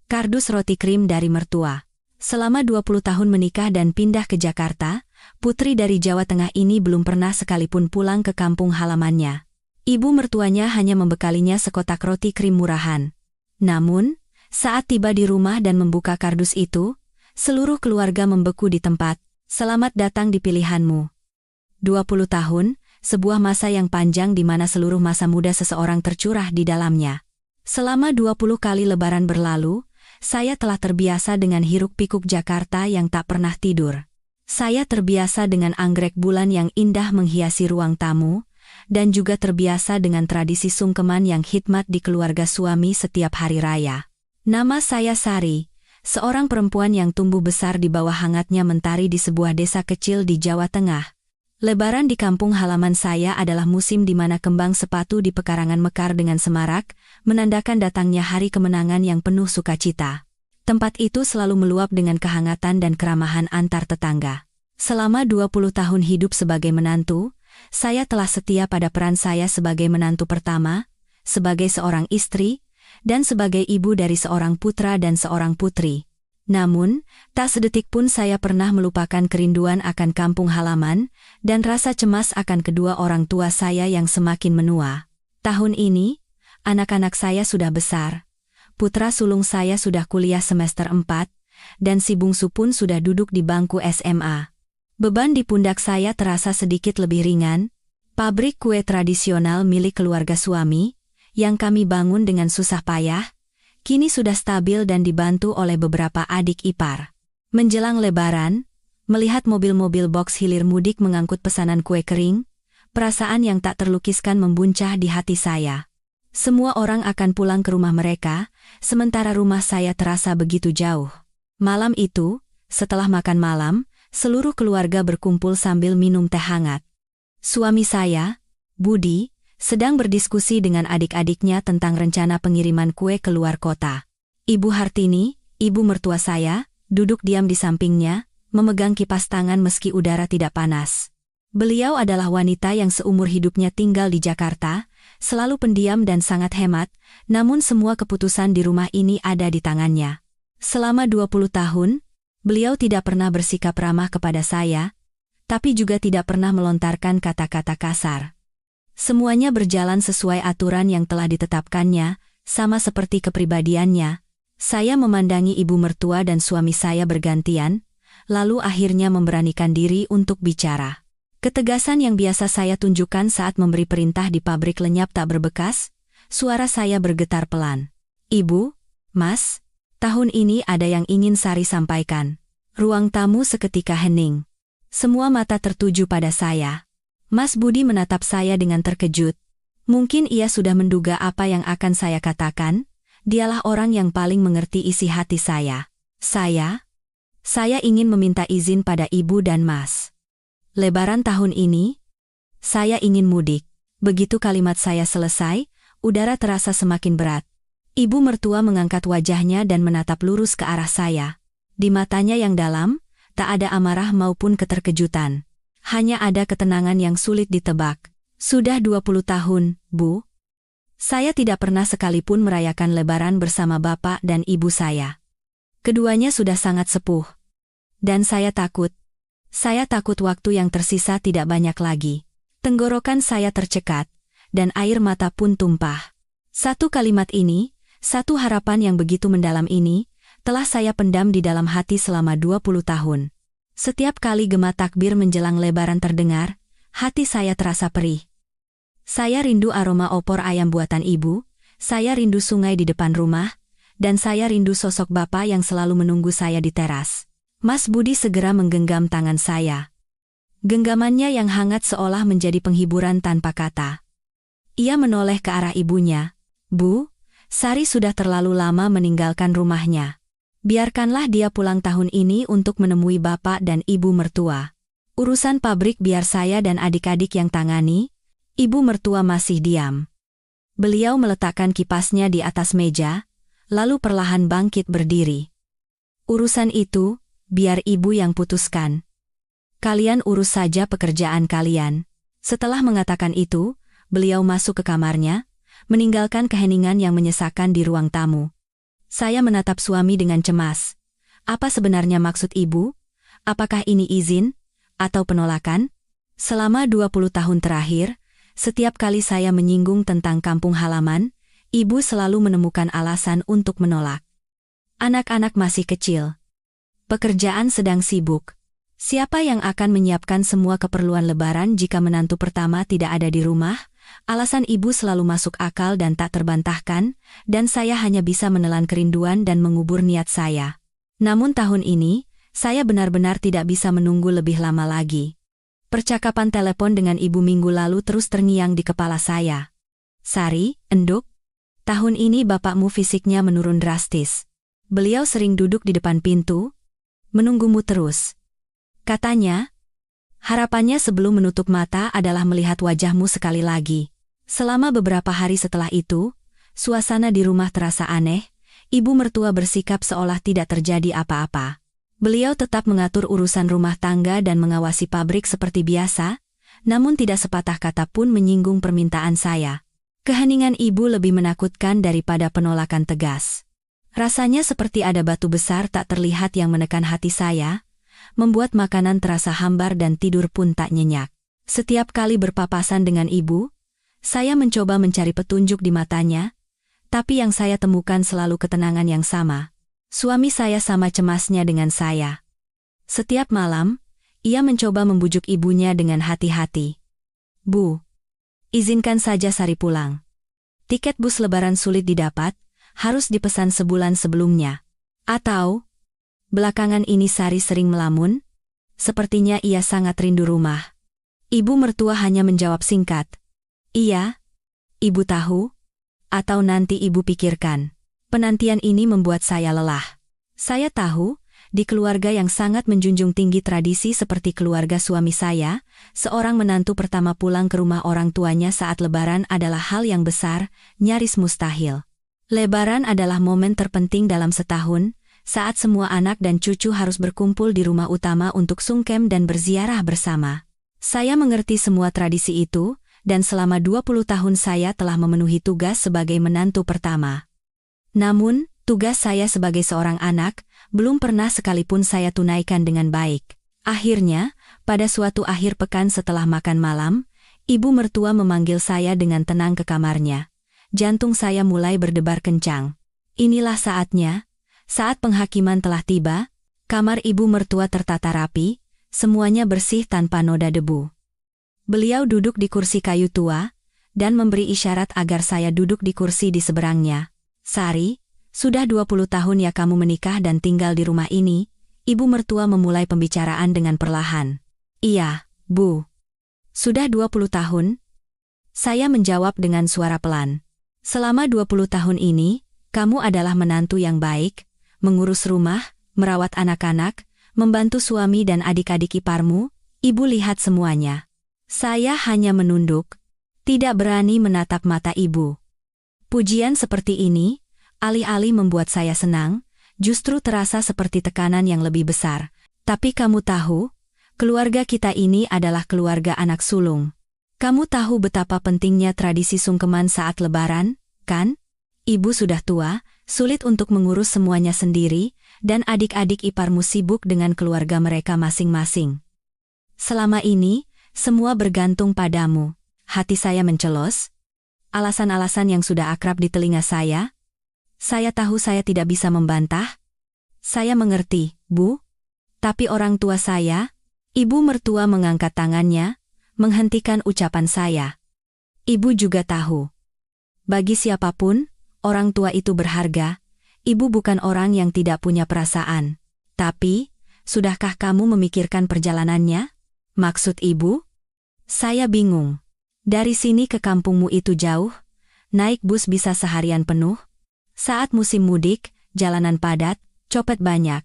Kardus roti krim dari mertua. Selama 20 tahun menikah dan pindah ke Jakarta, putri dari Jawa Tengah ini belum pernah sekalipun pulang ke kampung halamannya. Ibu mertuanya hanya membekalinya sekotak roti krim murahan. Namun, saat tiba di rumah dan membuka kardus itu, seluruh keluarga membeku di tempat. Selamat datang di pilihanmu. 20 tahun, sebuah masa yang panjang di mana seluruh masa muda seseorang tercurah di dalamnya. Selama 20 kali lebaran berlalu, saya telah terbiasa dengan hiruk-pikuk Jakarta yang tak pernah tidur. Saya terbiasa dengan anggrek bulan yang indah menghiasi ruang tamu, dan juga terbiasa dengan tradisi sungkeman yang khidmat di keluarga suami setiap hari raya. Nama saya Sari, seorang perempuan yang tumbuh besar di bawah hangatnya mentari di sebuah desa kecil di Jawa Tengah. Lebaran di kampung halaman saya adalah musim di mana kembang sepatu di pekarangan mekar dengan semarak, menandakan datangnya hari kemenangan yang penuh sukacita. Tempat itu selalu meluap dengan kehangatan dan keramahan antar tetangga. Selama 20 tahun hidup sebagai menantu, saya telah setia pada peran saya sebagai menantu pertama, sebagai seorang istri, dan sebagai ibu dari seorang putra dan seorang putri. Namun, tak sedetik pun saya pernah melupakan kerinduan akan kampung halaman, dan rasa cemas akan kedua orang tua saya yang semakin menua. Tahun ini, anak-anak saya sudah besar. Putra sulung saya sudah kuliah semester 4, dan si bungsu pun sudah duduk di bangku SMA. Beban di pundak saya terasa sedikit lebih ringan. Pabrik kue tradisional milik keluarga suami, yang kami bangun dengan susah payah, kini sudah stabil dan dibantu oleh beberapa adik ipar. Menjelang lebaran, melihat mobil-mobil box hilir mudik mengangkut pesanan kue kering, perasaan yang tak terlukiskan membuncah di hati saya. Semua orang akan pulang ke rumah mereka, sementara rumah saya terasa begitu jauh. Malam itu, setelah makan malam, seluruh keluarga berkumpul sambil minum teh hangat. Suami saya, Budi, sedang berdiskusi dengan adik-adiknya tentang rencana pengiriman kue ke luar kota. Ibu Hartini, ibu mertua saya, duduk diam di sampingnya, memegang kipas tangan meski udara tidak panas. Beliau adalah wanita yang seumur hidupnya tinggal di Jakarta, selalu pendiam dan sangat hemat, namun semua keputusan di rumah ini ada di tangannya. Selama 20 tahun, beliau tidak pernah bersikap ramah kepada saya, tapi juga tidak pernah melontarkan kata-kata kasar. Semuanya berjalan sesuai aturan yang telah ditetapkannya, sama seperti kepribadiannya. Saya memandangi ibu mertua dan suami saya bergantian, lalu akhirnya memberanikan diri untuk bicara. Ketegasan yang biasa saya tunjukkan saat memberi perintah di pabrik lenyap tak berbekas, suara saya bergetar pelan. Ibu, Mas, tahun ini ada yang ingin Sari sampaikan. Ruang tamu seketika hening. Semua mata tertuju pada saya. Mas Budi menatap saya dengan terkejut. Mungkin ia sudah menduga apa yang akan saya katakan. Dialah orang yang paling mengerti isi hati saya. Saya ingin meminta izin pada ibu dan Mas. Lebaran tahun ini, saya ingin mudik. Begitu kalimat saya selesai, udara terasa semakin berat. Ibu mertua mengangkat wajahnya dan menatap lurus ke arah saya. Di matanya yang dalam, tak ada amarah maupun keterkejutan. Hanya ada ketenangan yang sulit ditebak. Sudah 20 tahun, Bu. Saya tidak pernah sekalipun merayakan lebaran bersama bapak dan ibu saya. Keduanya sudah sangat sepuh. Dan saya takut waktu yang tersisa tidak banyak lagi. Tenggorokan saya tercekat, dan air mata pun tumpah. Satu kalimat ini, satu harapan yang begitu mendalam ini, telah saya pendam di dalam hati selama 20 tahun. Setiap kali gema takbir menjelang lebaran terdengar, hati saya terasa perih. Saya rindu aroma opor ayam buatan ibu, saya rindu sungai di depan rumah, dan saya rindu sosok bapak yang selalu menunggu saya di teras. Mas Budi segera menggenggam tangan saya. Genggamannya yang hangat seolah menjadi penghiburan tanpa kata. Ia menoleh ke arah ibunya. Bu, Sari sudah terlalu lama meninggalkan rumahnya. Biarkanlah dia pulang tahun ini untuk menemui bapak dan ibu mertua. Urusan pabrik biar saya dan adik-adik yang tangani. Ibu mertua masih diam. Beliau meletakkan kipasnya di atas meja, lalu perlahan bangkit berdiri. Urusan itu, biar ibu yang putuskan. Kalian urus saja pekerjaan kalian. Setelah mengatakan itu, beliau masuk ke kamarnya, meninggalkan keheningan yang menyesakan di ruang tamu. Saya menatap suami dengan cemas. Apa sebenarnya maksud ibu? Apakah ini izin atau penolakan? Selama 20 tahun terakhir, setiap kali saya menyinggung tentang kampung halaman, ibu selalu menemukan alasan untuk menolak. Anak-anak masih kecil. Pekerjaan sedang sibuk. Siapa yang akan menyiapkan semua keperluan lebaran jika menantu pertama tidak ada di rumah? Alasan ibu selalu masuk akal dan tak terbantahkan, dan saya hanya bisa menelan kerinduan dan mengubur niat saya. Namun tahun ini, saya benar-benar tidak bisa menunggu lebih lama lagi. Percakapan telepon dengan ibu minggu lalu terus terngiang di kepala saya. Sari, Enduk, tahun ini bapakmu fisiknya menurun drastis. Beliau sering duduk di depan pintu, menunggumu terus. Katanya, harapannya sebelum menutup mata adalah melihat wajahmu sekali lagi. Selama beberapa hari setelah itu, suasana di rumah terasa aneh. Ibu mertua bersikap seolah tidak terjadi apa-apa. Beliau tetap mengatur urusan rumah tangga dan mengawasi pabrik seperti biasa, namun tidak sepatah kata pun menyinggung permintaan saya. Keheningan ibu lebih menakutkan daripada penolakan tegas. Rasanya seperti ada batu besar tak terlihat yang menekan hati saya, membuat makanan terasa hambar dan tidur pun tak nyenyak. Setiap kali berpapasan dengan ibu, saya mencoba mencari petunjuk di matanya, tapi yang saya temukan selalu ketenangan yang sama. Suami saya sama cemasnya dengan saya. Setiap malam, ia mencoba membujuk ibunya dengan hati-hati. Bu, izinkan saja Sari pulang. Tiket bus lebaran sulit didapat, harus dipesan sebulan sebelumnya. Atau, belakangan ini Sari sering melamun, sepertinya ia sangat rindu rumah. Ibu mertua hanya menjawab singkat. Iya, ibu tahu. Atau nanti ibu pikirkan. Penantian ini membuat saya lelah. Saya tahu, di keluarga yang sangat menjunjung tinggi tradisi seperti keluarga suami saya, seorang menantu pertama pulang ke rumah orang tuanya saat lebaran adalah hal yang besar, nyaris mustahil. Lebaran adalah momen terpenting dalam setahun, saat semua anak dan cucu harus berkumpul di rumah utama untuk sungkem dan berziarah bersama. Saya mengerti semua tradisi itu, dan selama 20 tahun saya telah memenuhi tugas sebagai menantu pertama. Namun, tugas saya sebagai seorang anak, belum pernah sekalipun saya tunaikan dengan baik. Akhirnya, pada suatu akhir pekan setelah makan malam, ibu mertua memanggil saya dengan tenang ke kamarnya. Jantung saya mulai berdebar kencang. Inilah saatnya, saat penghakiman telah tiba, kamar ibu mertua tertata rapi, semuanya bersih tanpa noda debu. Beliau duduk di kursi kayu tua, dan memberi isyarat agar saya duduk di kursi di seberangnya. Sari, sudah 20 tahun ya kamu menikah dan tinggal di rumah ini, ibu mertua memulai pembicaraan dengan perlahan. Iya, Bu. Sudah 20 tahun? Saya menjawab dengan suara pelan. Selama 20 tahun ini, kamu adalah menantu yang baik, mengurus rumah, merawat anak-anak, membantu suami dan adik-adik iparmu, ibu lihat semuanya. Saya hanya menunduk, tidak berani menatap mata ibu. Pujian seperti ini, alih-alih membuat saya senang, justru terasa seperti tekanan yang lebih besar. Tapi kamu tahu, keluarga kita ini adalah keluarga anak sulung. Kamu tahu betapa pentingnya tradisi sungkeman saat lebaran, kan? Ibu sudah tua, sulit untuk mengurus semuanya sendiri, dan adik-adik iparmu sibuk dengan keluarga mereka masing-masing. Selama ini, semua bergantung padamu. Hati saya mencelos. Alasan-alasan yang sudah akrab di telinga saya. Saya tahu saya tidak bisa membantah. Saya mengerti, Bu. Tapi orang tua saya, ibu mertua mengangkat tangannya, menghentikan ucapan saya. Ibu juga tahu. Bagi siapapun, orang tua itu berharga. Ibu bukan orang yang tidak punya perasaan. Tapi, sudahkah kamu memikirkan perjalanannya? Maksud ibu? Saya bingung. Dari sini ke kampungmu itu jauh, naik bus bisa seharian penuh. Saat musim mudik, jalanan padat, copet banyak.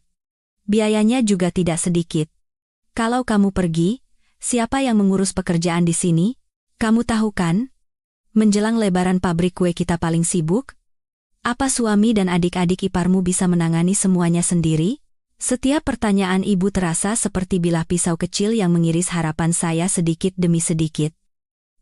Biayanya juga tidak sedikit. Kalau kamu pergi, siapa yang mengurus pekerjaan di sini? Kamu tahu kan? Menjelang lebaran pabrik kue kita paling sibuk. Apa suami dan adik-adik iparmu bisa menangani semuanya sendiri? Setiap pertanyaan ibu terasa seperti bilah pisau kecil yang mengiris harapan saya sedikit demi sedikit.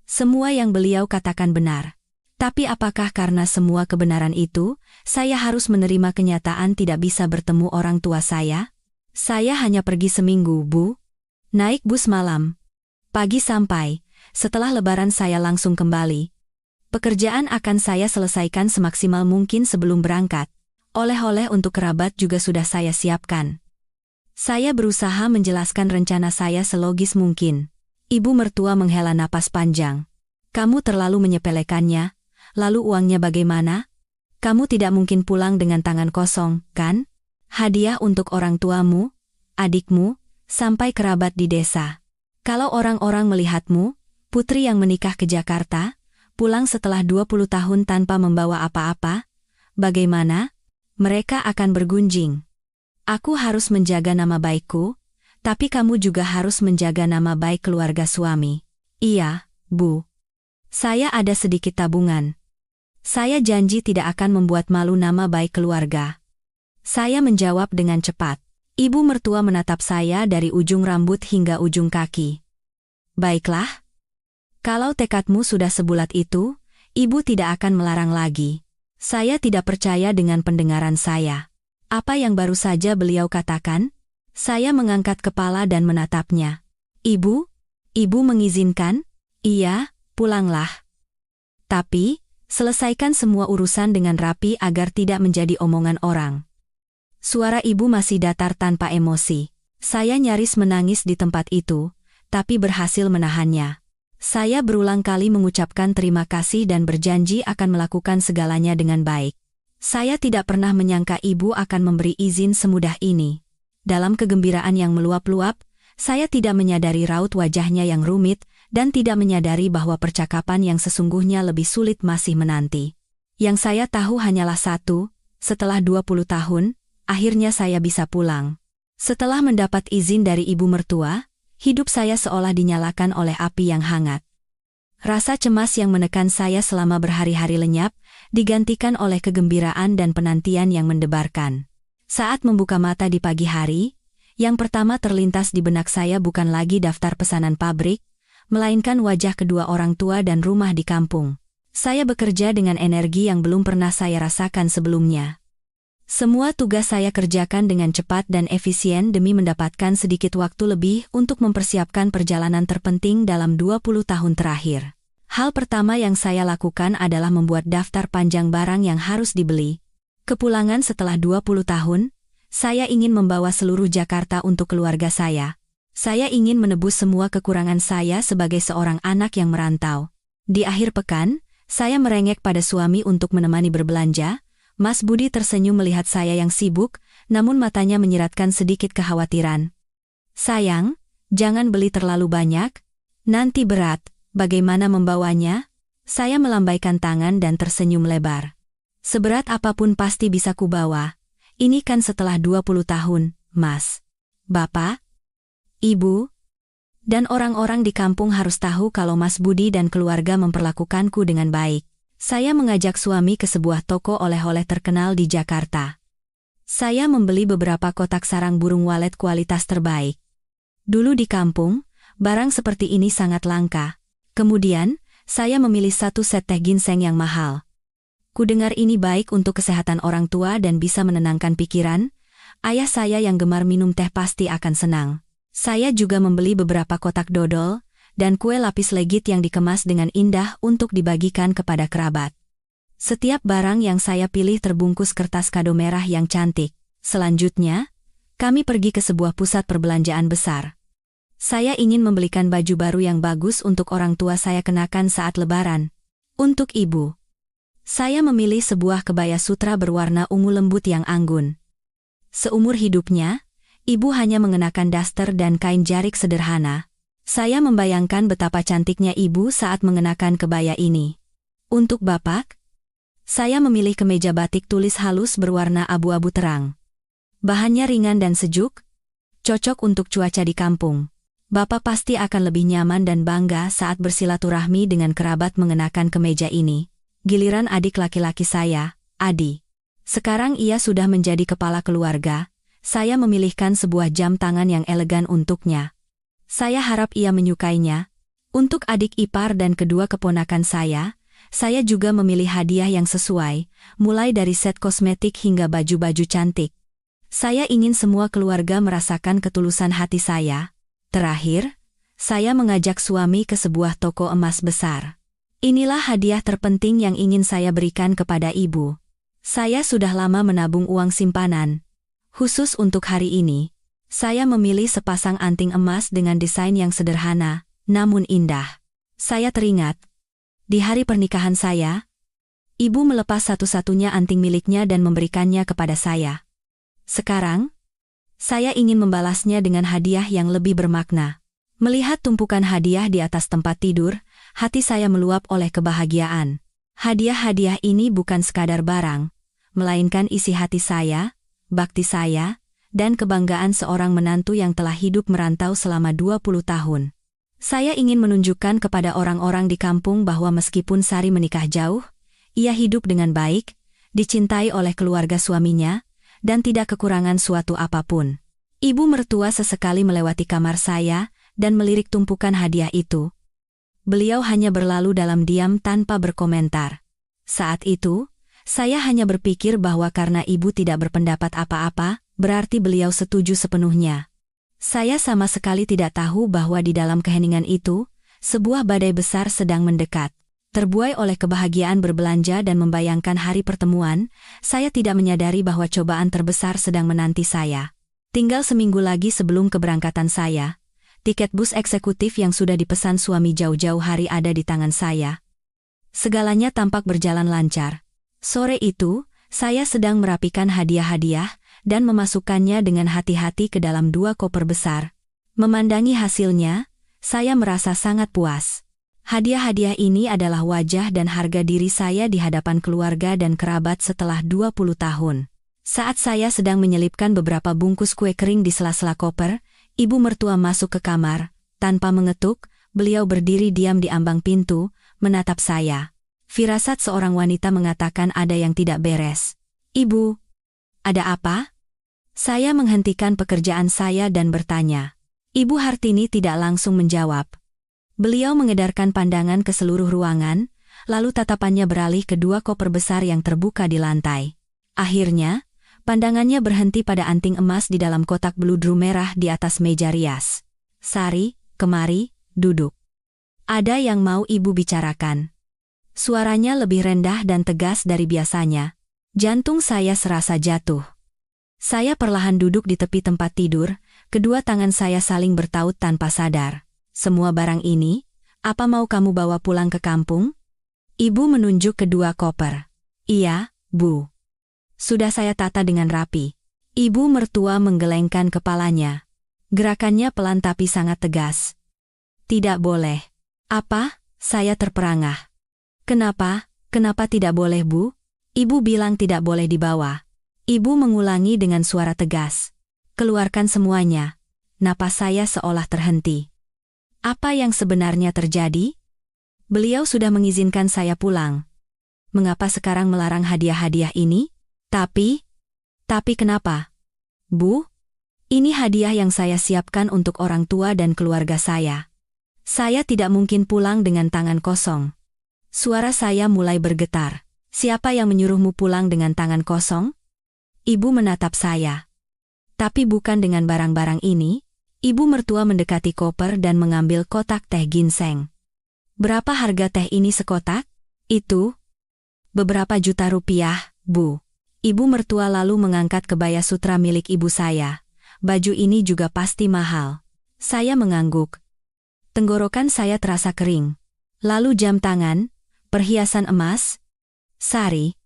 Semua yang beliau katakan benar. Tapi apakah karena semua kebenaran itu, saya harus menerima kenyataan tidak bisa bertemu orang tua saya? Saya hanya pergi seminggu, Bu. Naik bus malam. Pagi sampai, setelah lebaran saya langsung kembali. Pekerjaan akan saya selesaikan semaksimal mungkin sebelum berangkat. Oleh-oleh untuk kerabat juga sudah saya siapkan. Saya berusaha menjelaskan rencana saya selogis mungkin. Ibu mertua menghela napas panjang. Kamu terlalu menyepelekannya. Lalu uangnya bagaimana? Kamu tidak mungkin pulang dengan tangan kosong, kan? Hadiah untuk orang tuamu, adikmu, sampai kerabat di desa. Kalau orang-orang melihatmu, putri yang menikah ke Jakarta, pulang setelah 20 tahun tanpa membawa apa-apa, bagaimana? Mereka akan bergunjing. Aku harus menjaga nama baikku, tapi kamu juga harus menjaga nama baik keluarga suami. Iya, Bu. Saya ada sedikit tabungan. Saya janji tidak akan membuat malu nama baik keluarga. Saya menjawab dengan cepat. Ibu mertua menatap saya dari ujung rambut hingga ujung kaki. Baiklah. Kalau tekadmu sudah sebulat itu, ibu tidak akan melarang lagi. Saya tidak percaya dengan pendengaran saya. Apa yang baru saja beliau katakan? Saya mengangkat kepala dan menatapnya. Ibu? Ibu mengizinkan? Iya, pulanglah. Tapi, selesaikan semua urusan dengan rapi agar tidak menjadi omongan orang. Suara ibu masih datar tanpa emosi. Saya nyaris menangis di tempat itu, tapi berhasil menahannya. Saya berulang kali mengucapkan terima kasih dan berjanji akan melakukan segalanya dengan baik. Saya tidak pernah menyangka ibu akan memberi izin semudah ini. Dalam kegembiraan yang meluap-luap, saya tidak menyadari raut wajahnya yang rumit, dan tidak menyadari bahwa percakapan yang sesungguhnya lebih sulit masih menanti. Yang saya tahu hanyalah satu, setelah 20 tahun, akhirnya saya bisa pulang. Setelah mendapat izin dari ibu mertua, hidup saya seolah dinyalakan oleh api yang hangat. Rasa cemas yang menekan saya selama berhari-hari lenyap, digantikan oleh kegembiraan dan penantian yang mendebarkan. Saat membuka mata di pagi hari, yang pertama terlintas di benak saya bukan lagi daftar pesanan pabrik, melainkan wajah kedua orang tua dan rumah di kampung. Saya bekerja dengan energi yang belum pernah saya rasakan sebelumnya. Semua tugas saya kerjakan dengan cepat dan efisien demi mendapatkan sedikit waktu lebih untuk mempersiapkan perjalanan terpenting dalam 20 tahun terakhir. Hal pertama yang saya lakukan adalah membuat daftar panjang barang yang harus dibeli. Kepulangan setelah 20 tahun, saya ingin membawa seluruh Jakarta untuk keluarga saya. Saya ingin menebus semua kekurangan saya sebagai seorang anak yang merantau. Di akhir pekan, saya merengek pada suami untuk menemani berbelanja. Mas Budi tersenyum melihat saya yang sibuk, namun matanya menyiratkan sedikit kekhawatiran. Sayang, jangan beli terlalu banyak. Nanti berat, bagaimana membawanya? Saya melambaikan tangan dan tersenyum lebar. Seberat apapun pasti bisa kubawa. Ini kan setelah 20 tahun, Mas. Bapak, Ibu, dan orang-orang di kampung harus tahu kalau Mas Budi dan keluarga memperlakukanku dengan baik. Saya mengajak suami ke sebuah toko oleh-oleh terkenal di Jakarta. Saya membeli beberapa kotak sarang burung walet kualitas terbaik. Dulu di kampung, barang seperti ini sangat langka. Kemudian, saya memilih satu set teh ginseng yang mahal. Kudengar ini baik untuk kesehatan orang tua dan bisa menenangkan pikiran. Ayah saya yang gemar minum teh pasti akan senang. Saya juga membeli beberapa kotak dodol dan kue lapis legit yang dikemas dengan indah untuk dibagikan kepada kerabat. Setiap barang yang saya pilih terbungkus kertas kado merah yang cantik. Selanjutnya, kami pergi ke sebuah pusat perbelanjaan besar. Saya ingin membelikan baju baru yang bagus untuk orang tua saya kenakan saat Lebaran. Untuk ibu, saya memilih sebuah kebaya sutra berwarna ungu lembut yang anggun. Seumur hidupnya, ibu hanya mengenakan daster dan kain jarik sederhana. Saya membayangkan betapa cantiknya ibu saat mengenakan kebaya ini. Untuk bapak, saya memilih kemeja batik tulis halus berwarna abu-abu terang. Bahannya ringan dan sejuk, cocok untuk cuaca di kampung. Bapak pasti akan lebih nyaman dan bangga saat bersilaturahmi dengan kerabat mengenakan kemeja ini. Giliran adik laki-laki saya, Adi. Sekarang ia sudah menjadi kepala keluarga. Saya memilihkan sebuah jam tangan yang elegan untuknya. Saya harap ia menyukainya. Untuk adik ipar dan kedua keponakan saya saya juga memilih hadiah yang sesuai, mulai dari set kosmetik hingga baju-baju cantik. Saya ingin semua keluarga merasakan ketulusan hati saya. Terakhir, saya mengajak suami ke sebuah toko emas besar. Inilah hadiah terpenting yang ingin saya berikan kepada ibu. Saya sudah lama menabung uang simpanan. Khusus untuk hari ini, saya memilih sepasang anting emas dengan desain yang sederhana, namun indah. Saya teringat, di hari pernikahan saya, ibu melepas satu-satunya anting miliknya dan memberikannya kepada saya. Sekarang, saya ingin membalasnya dengan hadiah yang lebih bermakna. Melihat tumpukan hadiah di atas tempat tidur, hati saya meluap oleh kebahagiaan. Hadiah-hadiah ini bukan sekadar barang, melainkan isi hati saya, bakti saya, dan kebanggaan seorang menantu yang telah hidup merantau selama 20 tahun. Saya ingin menunjukkan kepada orang-orang di kampung bahwa meskipun Sari menikah jauh, ia hidup dengan baik, dicintai oleh keluarga suaminya, dan tidak kekurangan suatu apapun. Ibu mertua sesekali melewati kamar saya dan melirik tumpukan hadiah itu. Beliau hanya berlalu dalam diam tanpa berkomentar. Saat itu, saya hanya berpikir bahwa karena ibu tidak berpendapat apa-apa, berarti beliau setuju sepenuhnya. Saya sama sekali tidak tahu bahwa di dalam keheningan itu, sebuah badai besar sedang mendekat. Terbuai oleh kebahagiaan berbelanja dan membayangkan hari pertemuan, saya tidak menyadari bahwa cobaan terbesar sedang menanti saya. Tinggal seminggu lagi sebelum keberangkatan saya, tiket bus eksekutif yang sudah dipesan suami jauh-jauh hari ada di tangan saya. Segalanya tampak berjalan lancar. Sore itu, saya sedang merapikan hadiah-hadiah dan memasukkannya dengan hati-hati ke dalam 2 koper besar. Memandangi hasilnya, saya merasa sangat puas. Hadiah-hadiah ini adalah wajah dan harga diri saya di hadapan keluarga dan kerabat setelah 20 tahun. Saat saya sedang menyelipkan beberapa bungkus kue kering di sela-sela koper, ibu mertua masuk ke kamar. Tanpa mengetuk, beliau berdiri diam di ambang pintu, menatap saya. Firasat seorang wanita mengatakan ada yang tidak beres. "Ibu, ada apa?" Saya menghentikan pekerjaan saya dan bertanya. Ibu Hartini tidak langsung menjawab. Beliau mengedarkan pandangan ke seluruh ruangan, lalu tatapannya beralih ke 2 koper besar yang terbuka di lantai. Akhirnya, pandangannya berhenti pada anting emas di dalam kotak beludru merah di atas meja rias. "Sari, kemari, duduk. Ada yang mau ibu bicarakan." Suaranya lebih rendah dan tegas dari biasanya. Jantung saya serasa jatuh. Saya perlahan duduk di tepi tempat tidur, kedua tangan saya saling bertaut tanpa sadar. "Semua barang ini, apa mau kamu bawa pulang ke kampung?" Ibu menunjuk ke 2 koper. "Iya, Bu. Sudah saya tata dengan rapi." Ibu mertua menggelengkan kepalanya. Gerakannya pelan tapi sangat tegas. "Tidak boleh." "Apa?" Saya terperangah. "Kenapa? Kenapa tidak boleh, Bu?" Ibu bilang tidak boleh dibawa. Ibu mengulangi dengan suara tegas. "Keluarkan semuanya." Napas saya seolah terhenti. Apa yang sebenarnya terjadi? Beliau sudah mengizinkan saya pulang. Mengapa sekarang melarang hadiah-hadiah ini? Tapi kenapa? "Bu, ini hadiah yang saya siapkan untuk orang tua dan keluarga saya. Saya tidak mungkin pulang dengan tangan kosong." Suara saya mulai bergetar. "Siapa yang menyuruhmu pulang dengan tangan kosong?" Ibu menatap saya. "Tapi bukan dengan barang-barang ini." Ibu mertua mendekati koper dan mengambil kotak teh ginseng. "Berapa harga teh ini sekotak?" "Itu beberapa juta rupiah, Bu." Ibu mertua lalu mengangkat kebaya sutra milik ibu saya. "Baju ini juga pasti mahal." Saya mengangguk. Tenggorokan saya terasa kering. "Lalu jam tangan, perhiasan emas?" "Sari,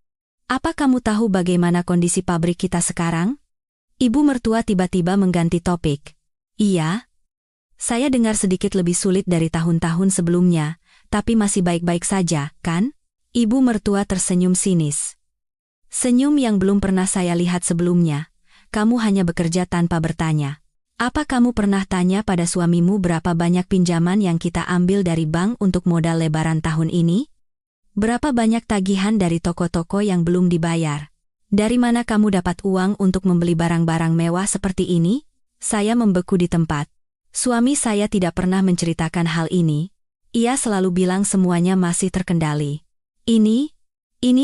apa kamu tahu bagaimana kondisi pabrik kita sekarang?" Ibu mertua tiba-tiba mengganti topik. "Iya. Saya dengar sedikit lebih sulit dari tahun-tahun sebelumnya, tapi masih baik-baik saja, kan?" Ibu mertua tersenyum sinis. Senyum yang belum pernah saya lihat sebelumnya. "Kamu hanya bekerja tanpa bertanya. Apa kamu pernah tanya pada suamimu berapa banyak pinjaman yang kita ambil dari bank untuk modal lebaran tahun ini? Berapa banyak tagihan dari toko-toko yang belum dibayar? Dari mana kamu dapat uang untuk membeli barang-barang mewah seperti ini?" Saya membeku di tempat. Suami saya tidak pernah menceritakan hal ini. Ia selalu bilang semuanya masih terkendali. Ini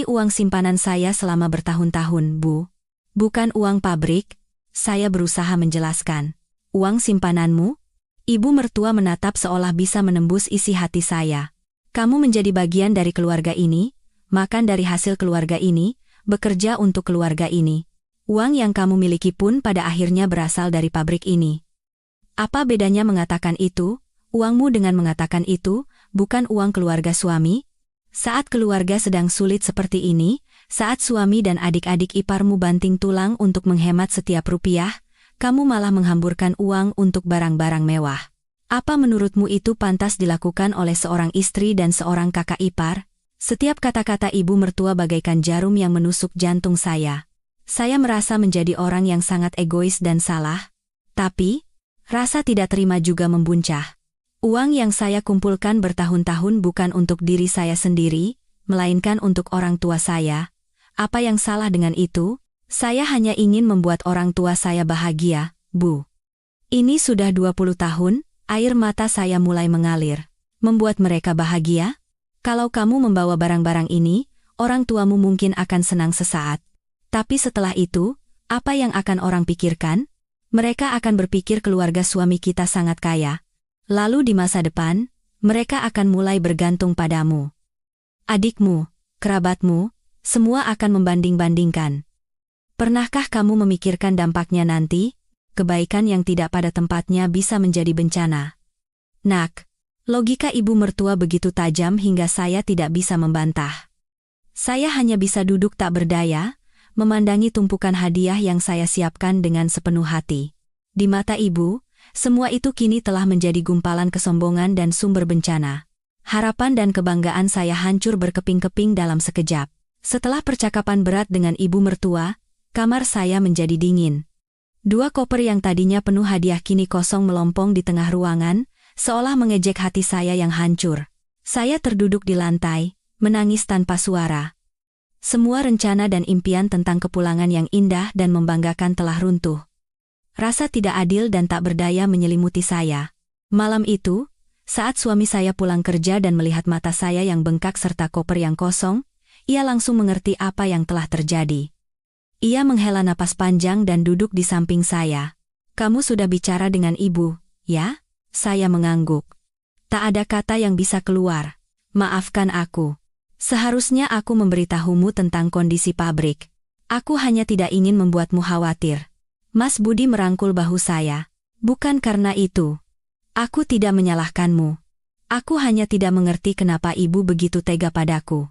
uang simpanan saya selama bertahun-tahun, Bu. Bukan uang pabrik, saya berusaha menjelaskan. Uang simpananmu? Ibu mertua menatap seolah bisa menembus isi hati saya. Kamu menjadi bagian dari keluarga ini, makan dari hasil keluarga ini, bekerja untuk keluarga ini. Uang yang kamu miliki pun pada akhirnya berasal dari pabrik ini. Apa bedanya mengatakan itu, uangmu dengan mengatakan itu, bukan uang keluarga suami? Saat keluarga sedang sulit seperti ini, saat suami dan adik-adik iparmu banting tulang untuk menghemat setiap rupiah, kamu malah menghamburkan uang untuk barang-barang mewah. Apa menurutmu itu pantas dilakukan oleh seorang istri dan seorang kakak ipar? Setiap kata-kata ibu mertua bagaikan jarum yang menusuk jantung saya. Saya merasa menjadi orang yang sangat egois dan salah. Tapi, rasa tidak terima juga membuncah. Uang yang saya kumpulkan bertahun-tahun bukan untuk diri saya sendiri, melainkan untuk orang tua saya. Apa yang salah dengan itu? Saya hanya ingin membuat orang tua saya bahagia, Bu. Ini sudah 20 tahun, air mata saya mulai mengalir. Membuat mereka bahagia? Kalau kamu membawa barang-barang ini, orang tuamu mungkin akan senang sesaat. Tapi setelah itu, apa yang akan orang pikirkan? Mereka akan berpikir keluarga suami kita sangat kaya. Lalu di masa depan, mereka akan mulai bergantung padamu. Adikmu, kerabatmu, semua akan membanding-bandingkan. Pernahkah kamu memikirkan dampaknya nanti? Kebaikan yang tidak pada tempatnya bisa menjadi bencana. Nak, logika ibu mertua begitu tajam hingga saya tidak bisa membantah. Saya hanya bisa duduk tak berdaya, memandangi tumpukan hadiah yang saya siapkan dengan sepenuh hati. Di mata ibu, semua itu kini telah menjadi gumpalan kesombongan dan sumber bencana. Harapan dan kebanggaan saya hancur berkeping-keping dalam sekejap. Setelah percakapan berat dengan ibu mertua, kamar saya menjadi dingin. 2 koper yang tadinya penuh hadiah kini kosong melompong di tengah ruangan, seolah mengejek hati saya yang hancur. Saya terduduk di lantai, menangis tanpa suara. Semua rencana dan impian tentang kepulangan yang indah dan membanggakan telah runtuh. Rasa tidak adil dan tak berdaya menyelimuti saya. Malam itu, saat suami saya pulang kerja dan melihat mata saya yang bengkak serta koper yang kosong, ia langsung mengerti apa yang telah terjadi. Ia menghela napas panjang dan duduk di samping saya. Kamu sudah bicara dengan ibu, ya? Saya mengangguk. Tak ada kata yang bisa keluar. Maafkan aku. Seharusnya aku memberitahumu tentang kondisi pabrik. Aku hanya tidak ingin membuatmu khawatir. Mas Budi merangkul bahu saya. Bukan karena itu. Aku tidak menyalahkanmu. Aku hanya tidak mengerti kenapa ibu begitu tega padaku.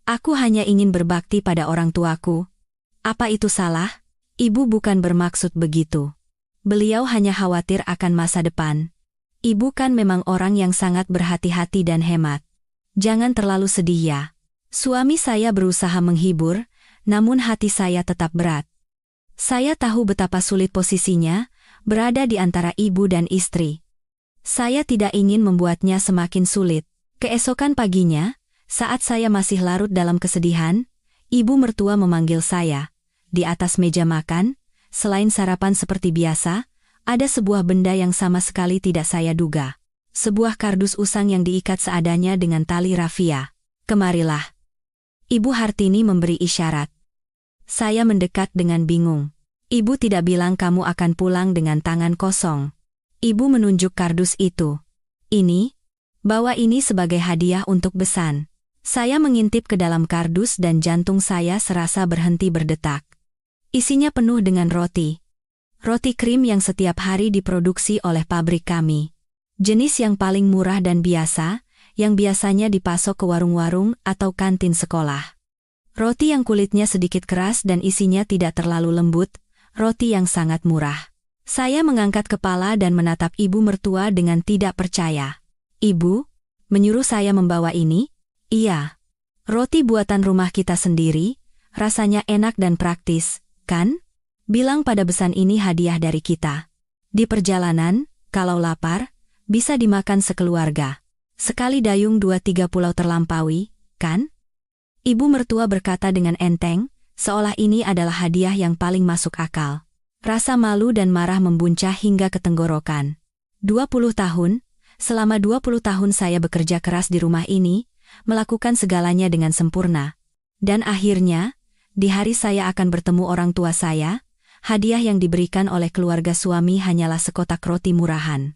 Aku hanya ingin berbakti pada orang tuaku. Apa itu salah? Ibu bukan bermaksud begitu. Beliau hanya khawatir akan masa depan. Ibu kan memang orang yang sangat berhati-hati dan hemat. Jangan terlalu sedih ya. Suami saya berusaha menghibur, namun hati saya tetap berat. Saya tahu betapa sulit posisinya, berada di antara ibu dan istri. Saya tidak ingin membuatnya semakin sulit. Keesokan paginya, saat saya masih larut dalam kesedihan, ibu mertua memanggil saya. Di atas meja makan, selain sarapan seperti biasa, ada sebuah benda yang sama sekali tidak saya duga. Sebuah kardus usang yang diikat seadanya dengan tali rafia. Kemarilah. Ibu Hartini memberi isyarat. Saya mendekat dengan bingung. Ibu tidak bilang kamu akan pulang dengan tangan kosong. Ibu menunjuk kardus itu. Ini, bawa ini sebagai hadiah untuk besan. Saya mengintip ke dalam kardus dan jantung saya serasa berhenti berdetak. Isinya penuh dengan roti. Roti krim yang setiap hari diproduksi oleh pabrik kami. Jenis yang paling murah dan biasa, yang biasanya dipasok ke warung-warung atau kantin sekolah. Roti yang kulitnya sedikit keras dan isinya tidak terlalu lembut, roti yang sangat murah. Saya mengangkat kepala dan menatap ibu mertua dengan tidak percaya. Ibu, menyuruh saya membawa ini? Iya. Roti buatan rumah kita sendiri, rasanya enak dan praktis, kan? Bilang pada besan ini hadiah dari kita. Di perjalanan, kalau lapar, bisa dimakan sekeluarga. Sekali dayung 2-3 pulau terlampaui, kan? Ibu mertua berkata dengan enteng, seolah ini adalah hadiah yang paling masuk akal. Rasa malu dan marah membuncah hingga ke tenggorokan. 20 tahun, selama 20 tahun saya bekerja keras di rumah ini, melakukan segalanya dengan sempurna. Dan akhirnya, di hari saya akan bertemu orang tua saya, hadiah yang diberikan oleh keluarga suami hanyalah sekotak roti murahan.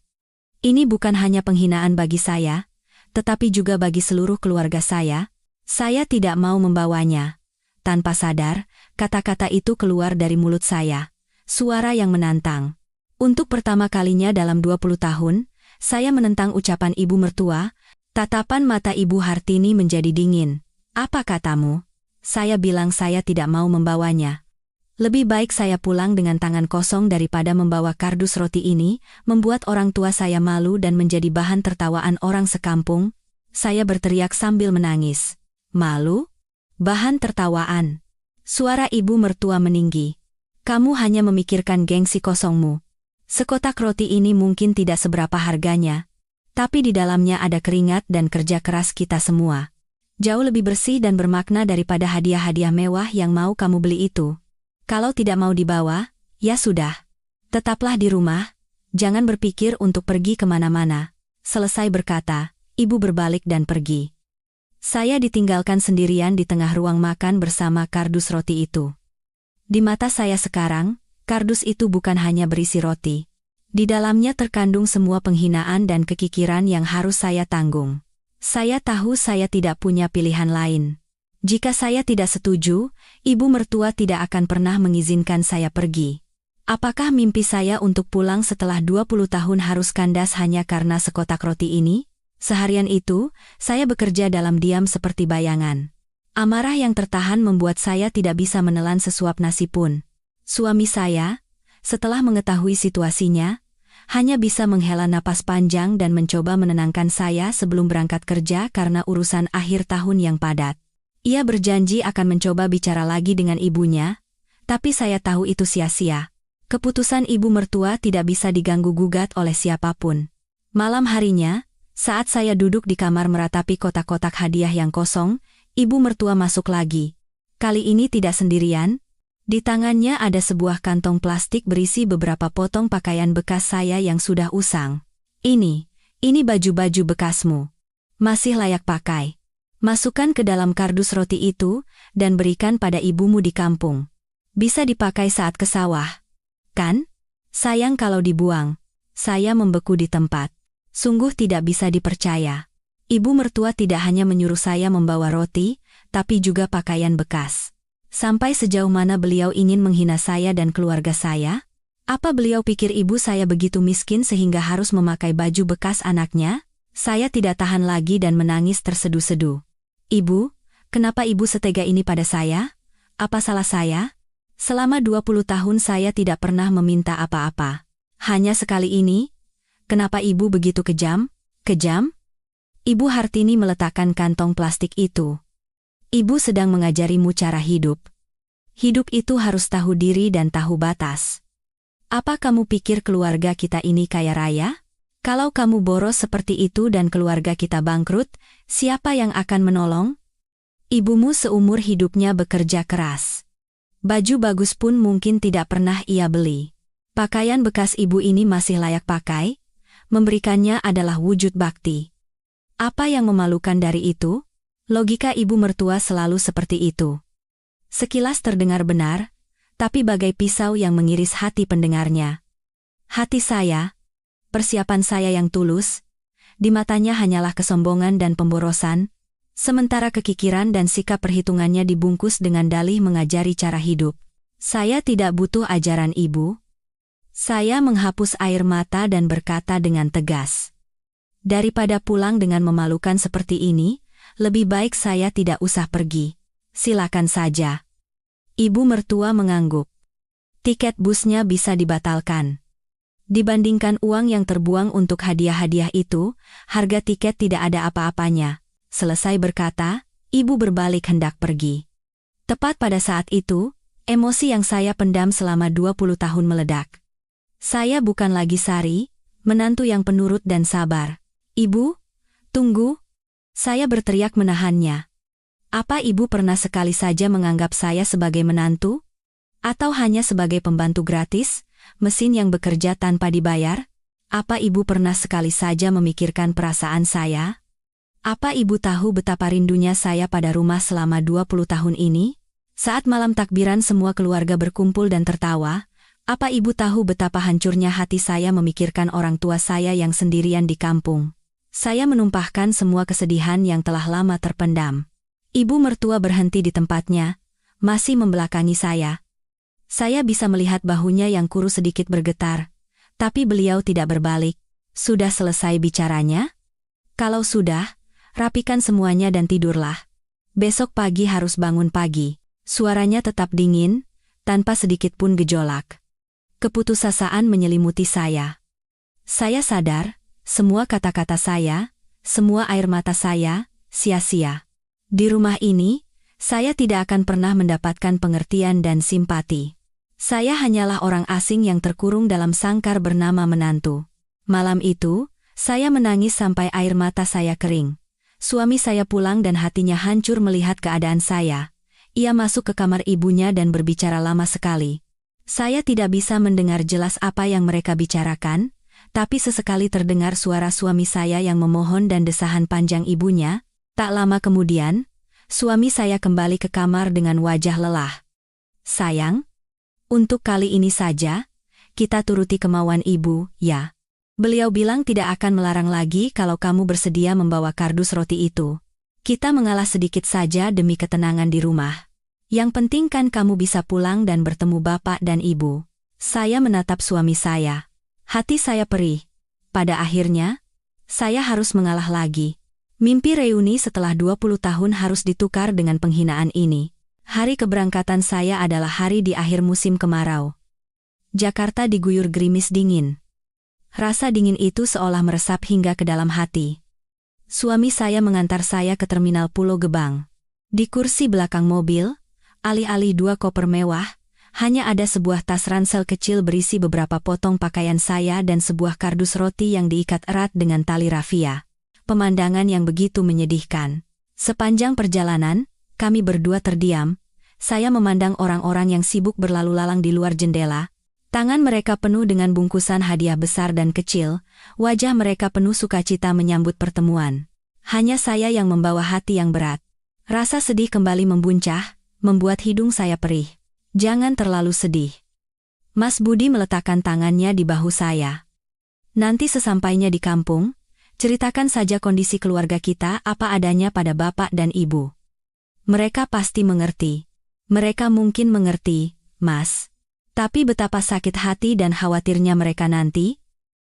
Ini bukan hanya penghinaan bagi saya, tetapi juga bagi seluruh keluarga saya. Saya tidak mau membawanya. Tanpa sadar, kata-kata itu keluar dari mulut saya. Suara yang menantang. Untuk pertama kalinya dalam 20 tahun, saya menentang ucapan ibu mertua. Tatapan mata Ibu Hartini menjadi dingin. Apa katamu? Saya bilang saya tidak mau membawanya. Lebih baik saya pulang dengan tangan kosong daripada membawa kardus roti ini, membuat orang tua saya malu dan menjadi bahan tertawaan orang sekampung. Saya berteriak sambil menangis. Malu? Bahan tertawaan. Suara ibu mertua meninggi. Kamu hanya memikirkan gengsi kosongmu. Sekotak roti ini mungkin tidak seberapa harganya, tapi di dalamnya ada keringat dan kerja keras kita semua. Jauh lebih bersih dan bermakna daripada hadiah-hadiah mewah yang mau kamu beli itu. Kalau tidak mau dibawa, ya sudah. Tetaplah di rumah, jangan berpikir untuk pergi kemana-mana. Selesai berkata, ibu berbalik dan pergi. Saya ditinggalkan sendirian di tengah ruang makan bersama kardus roti itu. Di mata saya sekarang, kardus itu bukan hanya berisi roti. Di dalamnya terkandung semua penghinaan dan kekikiran yang harus saya tanggung. Saya tahu saya tidak punya pilihan lain. Jika saya tidak setuju, ibu mertua tidak akan pernah mengizinkan saya pergi. Apakah mimpi saya untuk pulang setelah 20 tahun harus kandas hanya karena sekotak roti ini? Seharian itu, saya bekerja dalam diam seperti bayangan. Amarah yang tertahan membuat saya tidak bisa menelan sesuap nasi pun. Suami saya, setelah mengetahui situasinya, hanya bisa menghela napas panjang dan mencoba menenangkan saya sebelum berangkat kerja karena urusan akhir tahun yang padat. Ia berjanji akan mencoba bicara lagi dengan ibunya, tapi saya tahu itu sia-sia. Keputusan ibu mertua tidak bisa diganggu-gugat oleh siapapun. Malam harinya, saat saya duduk di kamar meratapi kotak-kotak hadiah yang kosong, ibu mertua masuk lagi. Kali ini tidak sendirian. Di tangannya ada sebuah kantong plastik berisi beberapa potong pakaian bekas saya yang sudah usang. Ini baju-baju bekasmu. Masih layak pakai. Masukkan ke dalam kardus roti itu, dan berikan pada ibumu di kampung. Bisa dipakai saat ke sawah. Kan? Sayang kalau dibuang. Saya membeku di tempat. Sungguh tidak bisa dipercaya. Ibu mertua tidak hanya menyuruh saya membawa roti, tapi juga pakaian bekas. Sampai sejauh mana beliau ingin menghina saya dan keluarga saya? Apa beliau pikir ibu saya begitu miskin sehingga harus memakai baju bekas anaknya? Saya tidak tahan lagi dan menangis terseduh-seduh. Ibu, kenapa ibu setega ini pada saya? Apa salah saya? Selama 20 tahun saya tidak pernah meminta apa-apa. Hanya sekali ini? Kenapa ibu begitu kejam? Kejam? Ibu Hartini meletakkan kantong plastik itu. Ibu sedang mengajarimu cara hidup. Hidup itu harus tahu diri dan tahu batas. Apa kamu pikir keluarga kita ini kaya raya? Kalau kamu boros seperti itu dan keluarga kita bangkrut, siapa yang akan menolong? Ibumu seumur hidupnya bekerja keras. Baju bagus pun mungkin tidak pernah ia beli. Pakaian bekas ibu ini masih layak pakai? Memberikannya adalah wujud bakti. Apa yang memalukan dari itu? Logika ibu mertua selalu seperti itu. Sekilas terdengar benar, tapi bagai pisau yang mengiris hati pendengarnya. Hati saya, persiapan saya yang tulus, di matanya hanyalah kesombongan dan pemborosan, sementara kekikiran dan sikap perhitungannya dibungkus dengan dalih mengajari cara hidup. Saya tidak butuh ajaran ibu. Saya menghapus air mata dan berkata dengan tegas. Daripada pulang dengan memalukan seperti ini, lebih baik saya tidak usah pergi. Silakan saja. Ibu mertua mengangguk. Tiket busnya bisa dibatalkan. Dibandingkan uang yang terbuang untuk hadiah-hadiah itu, harga tiket tidak ada apa-apanya. Selesai berkata, ibu berbalik hendak pergi. Tepat pada saat itu, emosi yang saya pendam selama 20 tahun meledak. Saya bukan lagi Sari, menantu yang penurut dan sabar. Ibu, tunggu. Saya berteriak menahannya. Apa ibu pernah sekali saja menganggap saya sebagai menantu? Atau hanya sebagai pembantu gratis, mesin yang bekerja tanpa dibayar? Apa ibu pernah sekali saja memikirkan perasaan saya? Apa ibu tahu betapa rindunya saya pada rumah selama 20 tahun ini? Saat malam takbiran semua keluarga berkumpul dan tertawa, apa ibu tahu betapa hancurnya hati saya memikirkan orang tua saya yang sendirian di kampung? Saya menumpahkan semua kesedihan yang telah lama terpendam. Ibu mertua berhenti di tempatnya, masih membelakangi saya. Saya bisa melihat bahunya yang kurus sedikit bergetar, tapi beliau tidak berbalik. Sudah selesai bicaranya? Kalau sudah, rapikan semuanya dan tidurlah. Besok pagi harus bangun pagi. Suaranya tetap dingin, tanpa sedikit pun gejolak. Keputusasaan menyelimuti saya. Saya sadar, semua kata-kata saya, semua air mata saya, sia-sia. Di rumah ini, saya tidak akan pernah mendapatkan pengertian dan simpati. Saya hanyalah orang asing yang terkurung dalam sangkar bernama menantu. Malam itu, saya menangis sampai air mata saya kering. Suami saya pulang dan hatinya hancur melihat keadaan saya. Ia masuk ke kamar ibunya dan berbicara lama sekali. Saya tidak bisa mendengar jelas apa yang mereka bicarakan, tapi sesekali terdengar suara suami saya yang memohon dan desahan panjang ibunya. Tak lama kemudian, suami saya kembali ke kamar dengan wajah lelah. "Sayang, untuk kali ini saja, kita turuti kemauan ibu, ya." Beliau bilang tidak akan melarang lagi kalau kamu bersedia membawa kardus roti itu. Kita mengalah sedikit saja demi ketenangan di rumah. Yang penting kan kamu bisa pulang dan bertemu bapak dan ibu. Saya menatap suami saya. Hati saya perih. Pada akhirnya, saya harus mengalah lagi. Mimpi reuni setelah 20 tahun harus ditukar dengan penghinaan ini. Hari keberangkatan saya adalah hari di akhir musim kemarau. Jakarta diguyur gerimis dingin. Rasa dingin itu seolah meresap hingga ke dalam hati. Suami saya mengantar saya ke terminal Pulau Gebang. Di kursi belakang mobil, alih-alih 2 koper mewah, hanya ada sebuah tas ransel kecil berisi beberapa potong pakaian saya dan sebuah kardus roti yang diikat erat dengan tali rafia. Pemandangan yang begitu menyedihkan. Sepanjang perjalanan, kami berdua terdiam. Saya memandang orang-orang yang sibuk berlalu lalang di luar jendela. Tangan mereka penuh dengan bungkusan hadiah besar dan kecil, wajah mereka penuh sukacita menyambut pertemuan. Hanya saya yang membawa hati yang berat. Rasa sedih kembali membuncah, membuat hidung saya perih. "Jangan terlalu sedih." Mas Budi meletakkan tangannya di bahu saya. "Nanti sesampainya di kampung, ceritakan saja kondisi keluarga kita apa adanya pada bapak dan ibu. Mereka pasti mengerti." "Mereka mungkin mengerti, Mas. Tapi betapa sakit hati dan khawatirnya mereka nanti?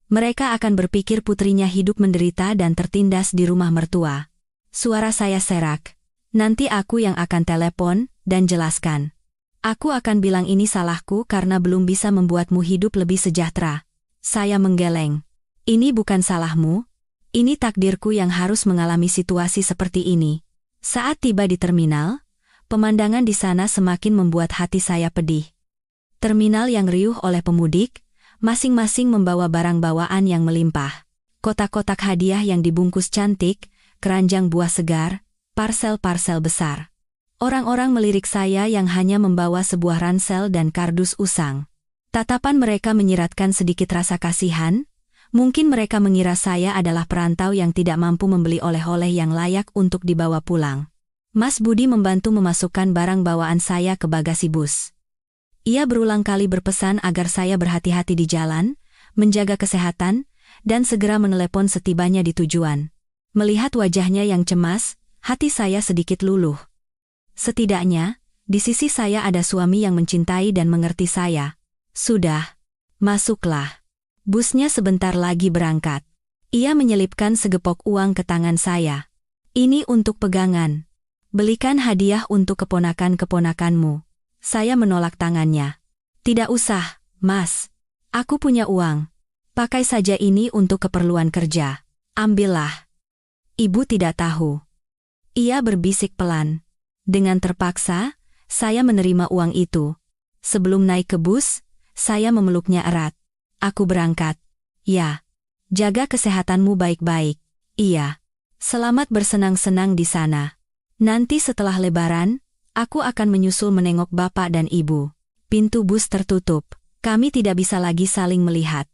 Mereka akan berpikir putrinya hidup menderita dan tertindas di rumah mertua." Suara saya serak. "Nanti aku yang akan telepon dan jelaskan. Aku akan bilang ini salahku karena belum bisa membuatmu hidup lebih sejahtera." Saya menggeleng. "Ini bukan salahmu. Ini takdirku yang harus mengalami situasi seperti ini." Saat tiba di terminal, pemandangan di sana semakin membuat hati saya pedih. Terminal yang riuh oleh pemudik, masing-masing membawa barang bawaan yang melimpah. Kotak-kotak hadiah yang dibungkus cantik, keranjang buah segar, parsel-parsel besar. Orang-orang melirik saya yang hanya membawa sebuah ransel dan kardus usang. Tatapan mereka menyiratkan sedikit rasa kasihan. Mungkin mereka mengira saya adalah perantau yang tidak mampu membeli oleh-oleh yang layak untuk dibawa pulang. Mas Budi membantu memasukkan barang bawaan saya ke bagasi bus. Ia berulang kali berpesan agar saya berhati-hati di jalan, menjaga kesehatan, dan segera menelepon setibanya di tujuan. Melihat wajahnya yang cemas, hati saya sedikit luluh. Setidaknya, di sisi saya ada suami yang mencintai dan mengerti saya. "Sudah, masuklah. Busnya sebentar lagi berangkat." Ia menyelipkan segepok uang ke tangan saya. "Ini untuk pegangan. Belikan hadiah untuk keponakan-keponakanmu." Saya menolak tangannya. "Tidak usah, Mas. Aku punya uang. Pakai saja ini untuk keperluan kerja. Ambillah." "Ibu tidak tahu." Ia berbisik pelan. Dengan terpaksa, saya menerima uang itu. Sebelum naik ke bus, saya memeluknya erat. "Aku berangkat." "Ya. Jaga kesehatanmu baik-baik." "Iya. Selamat bersenang-senang di sana. Nanti setelah Lebaran, aku akan menyusul menengok bapak dan ibu." Pintu bus tertutup. Kami tidak bisa lagi saling melihat.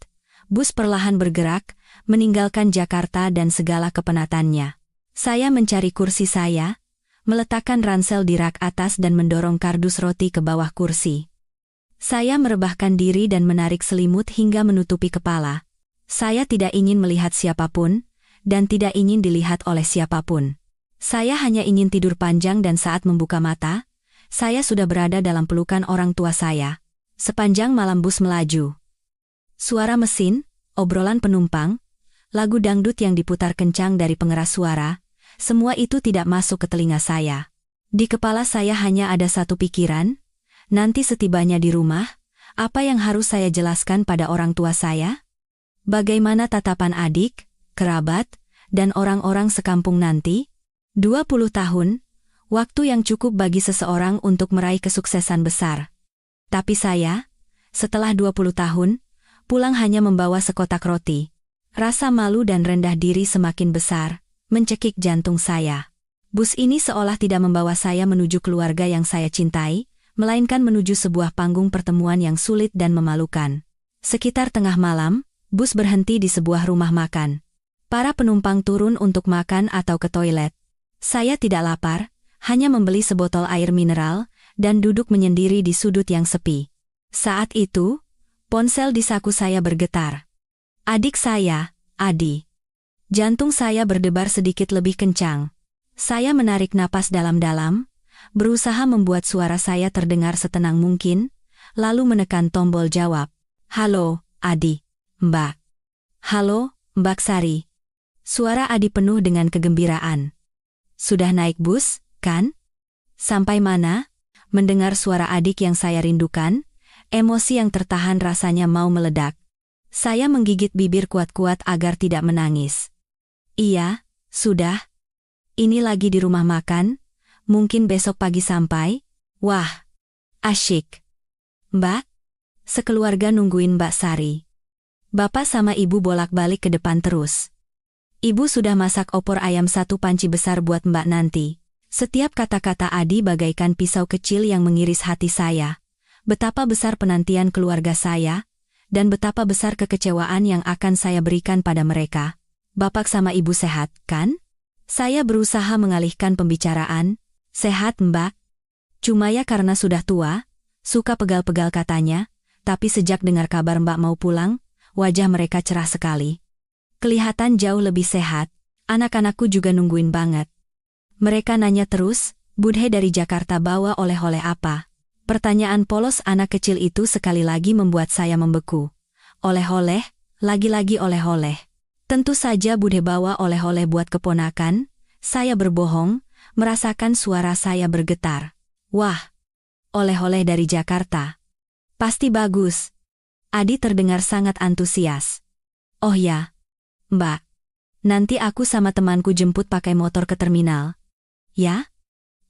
Bus perlahan bergerak, meninggalkan Jakarta dan segala kepenatannya. Saya mencari kursi saya, meletakkan ransel di rak atas dan mendorong kardus roti ke bawah kursi. Saya merebahkan diri dan menarik selimut hingga menutupi kepala. Saya tidak ingin melihat siapapun, dan tidak ingin dilihat oleh siapapun. Saya hanya ingin tidur panjang dan saat membuka mata, saya sudah berada dalam pelukan orang tua saya. Sepanjang malam bus melaju. Suara mesin, obrolan penumpang, lagu dangdut yang diputar kencang dari pengeras suara, semua itu tidak masuk ke telinga saya. Di kepala saya hanya ada satu pikiran, nanti setibanya di rumah, apa yang harus saya jelaskan pada orang tua saya? Bagaimana tatapan adik, kerabat, dan orang-orang sekampung nanti? 20 tahun, waktu yang cukup bagi seseorang untuk meraih kesuksesan besar. Tapi saya, setelah 20 tahun, pulang hanya membawa sekotak roti. Rasa malu dan rendah diri semakin besar, mencekik jantung saya. Bus ini seolah tidak membawa saya menuju keluarga yang saya cintai, melainkan menuju sebuah panggung pertemuan yang sulit dan memalukan. Sekitar tengah malam, bus berhenti di sebuah rumah makan. Para penumpang turun untuk makan atau ke toilet. Saya tidak lapar, hanya membeli sebotol air mineral, dan duduk menyendiri di sudut yang sepi. Saat itu, ponsel di saku saya bergetar. Adik saya, Adi. Jantung saya berdebar sedikit lebih kencang. Saya menarik napas dalam-dalam, berusaha membuat suara saya terdengar setenang mungkin, lalu menekan tombol jawab. Halo, Adi. Mbak. Halo, Mbak Sari. Suara Adi penuh dengan kegembiraan. Sudah naik bus, kan? Sampai mana? Mendengar suara adik yang saya rindukan, emosi yang tertahan rasanya mau meledak. Saya menggigit bibir kuat-kuat agar tidak menangis. Iya, sudah. Ini lagi di rumah makan, mungkin besok pagi sampai. Wah, asyik. Mbak? Sekeluarga nungguin Mbak Sari. Bapak sama ibu bolak-balik ke depan terus. Ibu sudah masak opor ayam satu panci besar buat Mbak nanti. Setiap kata-kata Adi bagaikan pisau kecil yang mengiris hati saya. Betapa besar penantian keluarga saya, dan betapa besar kekecewaan yang akan saya berikan pada mereka. Bapak sama ibu sehat, kan? Saya berusaha mengalihkan pembicaraan. Sehat, Mbak. Cuma ya karena sudah tua, suka pegal-pegal katanya, tapi sejak dengar kabar Mbak mau pulang, wajah mereka cerah sekali. Kelihatan jauh lebih sehat, anak-anakku juga nungguin banget. Mereka nanya terus, Budhe dari Jakarta bawa oleh-oleh apa? Pertanyaan polos anak kecil itu sekali lagi membuat saya membeku. Oleh-oleh, lagi-lagi oleh-oleh. Tentu saja Budhe bawa oleh-oleh buat keponakan, saya berbohong, merasakan suara saya bergetar. Wah, oleh-oleh dari Jakarta. Pasti bagus. Adi terdengar sangat antusias. Oh ya, Mbak. Nanti aku sama temanku jemput pakai motor ke terminal. Ya?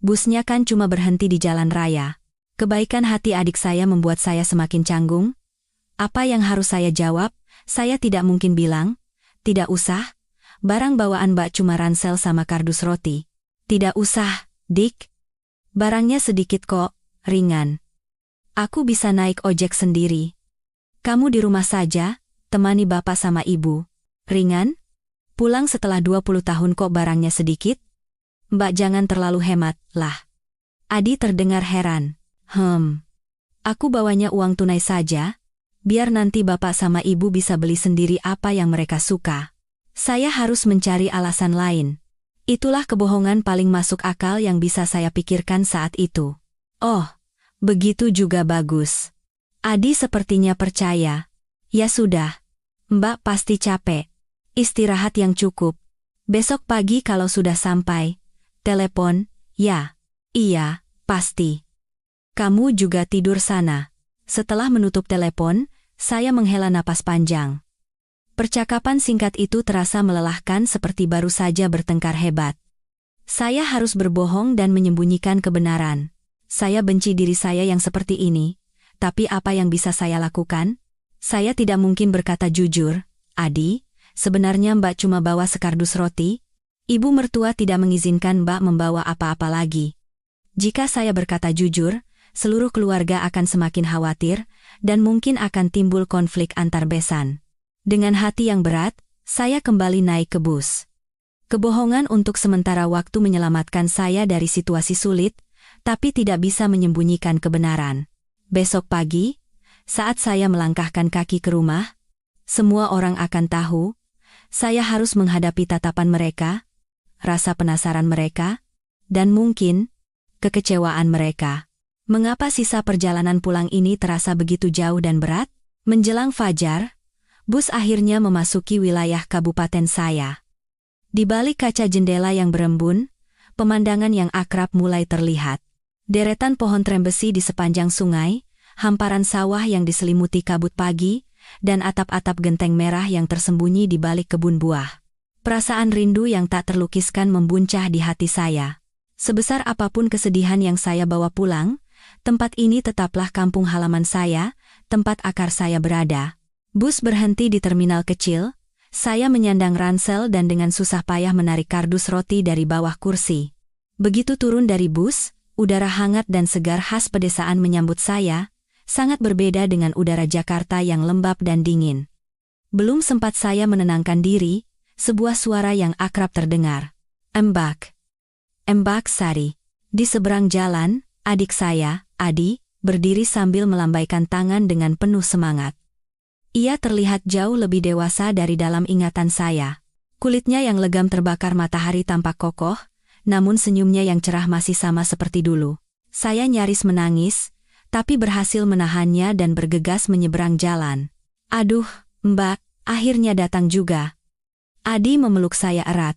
Busnya kan cuma berhenti di jalan raya. Kebaikan hati adik saya membuat saya semakin canggung. Apa yang harus saya jawab? Saya tidak mungkin bilang, tidak usah. Barang bawaan Mbak cuma ransel sama kardus roti. Tidak usah, Dik. Barangnya sedikit kok, ringan. Aku bisa naik ojek sendiri. Kamu di rumah saja, temani bapak sama ibu. Ringan? Pulang setelah 20 tahun kok barangnya sedikit? Mbak jangan terlalu hemat, lah. Adi terdengar heran. Aku bawanya uang tunai saja, biar nanti bapak sama ibu bisa beli sendiri apa yang mereka suka. Saya harus mencari alasan lain. Itulah kebohongan paling masuk akal yang bisa saya pikirkan saat itu. Oh, begitu juga bagus. Adi sepertinya percaya. Ya sudah. Mbak pasti capek. Istirahat yang cukup. Besok pagi kalau sudah sampai, telepon, ya. Iya, pasti. Kamu juga tidur sana. Setelah menutup telepon, saya menghela napas panjang. Percakapan singkat itu terasa melelahkan seperti baru saja bertengkar hebat. Saya harus berbohong dan menyembunyikan kebenaran. Saya benci diri saya yang seperti ini. Tapi apa yang bisa saya lakukan? Saya tidak mungkin berkata jujur. Adi, sebenarnya Mbak cuma bawa sekardus roti. Ibu mertua tidak mengizinkan Mbak membawa apa-apa lagi. Jika saya berkata jujur, seluruh keluarga akan semakin khawatir, dan mungkin akan timbul konflik antar besan. Dengan hati yang berat, saya kembali naik ke bus. Kebohongan untuk sementara waktu menyelamatkan saya dari situasi sulit, tapi tidak bisa menyembunyikan kebenaran. Besok pagi, saat saya melangkahkan kaki ke rumah, semua orang akan tahu, saya harus menghadapi tatapan mereka, rasa penasaran mereka, dan mungkin kekecewaan mereka. Mengapa sisa perjalanan pulang ini terasa begitu jauh dan berat? Menjelang fajar, bus akhirnya memasuki wilayah kabupaten saya. Di balik kaca jendela yang berembun, pemandangan yang akrab mulai terlihat. Deretan pohon trembesi di sepanjang sungai, hamparan sawah yang diselimuti kabut pagi, dan atap-atap genteng merah yang tersembunyi di balik kebun buah. Perasaan rindu yang tak terlukiskan membuncah di hati saya. Sebesar apapun kesedihan yang saya bawa pulang, tempat ini tetaplah kampung halaman saya, tempat akar saya berada. Bus berhenti di terminal kecil, saya menyandang ransel dan dengan susah payah menarik kardus roti dari bawah kursi. Begitu turun dari bus, udara hangat dan segar khas pedesaan menyambut saya, sangat berbeda dengan udara Jakarta yang lembab dan dingin. Belum sempat saya menenangkan diri, sebuah suara yang akrab terdengar. Embak. Embak Sari. Di seberang jalan, adik saya, Adi, berdiri sambil melambaikan tangan dengan penuh semangat. Ia terlihat jauh lebih dewasa dari dalam ingatan saya. Kulitnya yang legam terbakar matahari tampak kokoh, namun senyumnya yang cerah masih sama seperti dulu. Saya nyaris menangis, tapi berhasil menahannya dan bergegas menyeberang jalan. Aduh, Mbak, akhirnya datang juga. Adi memeluk saya erat.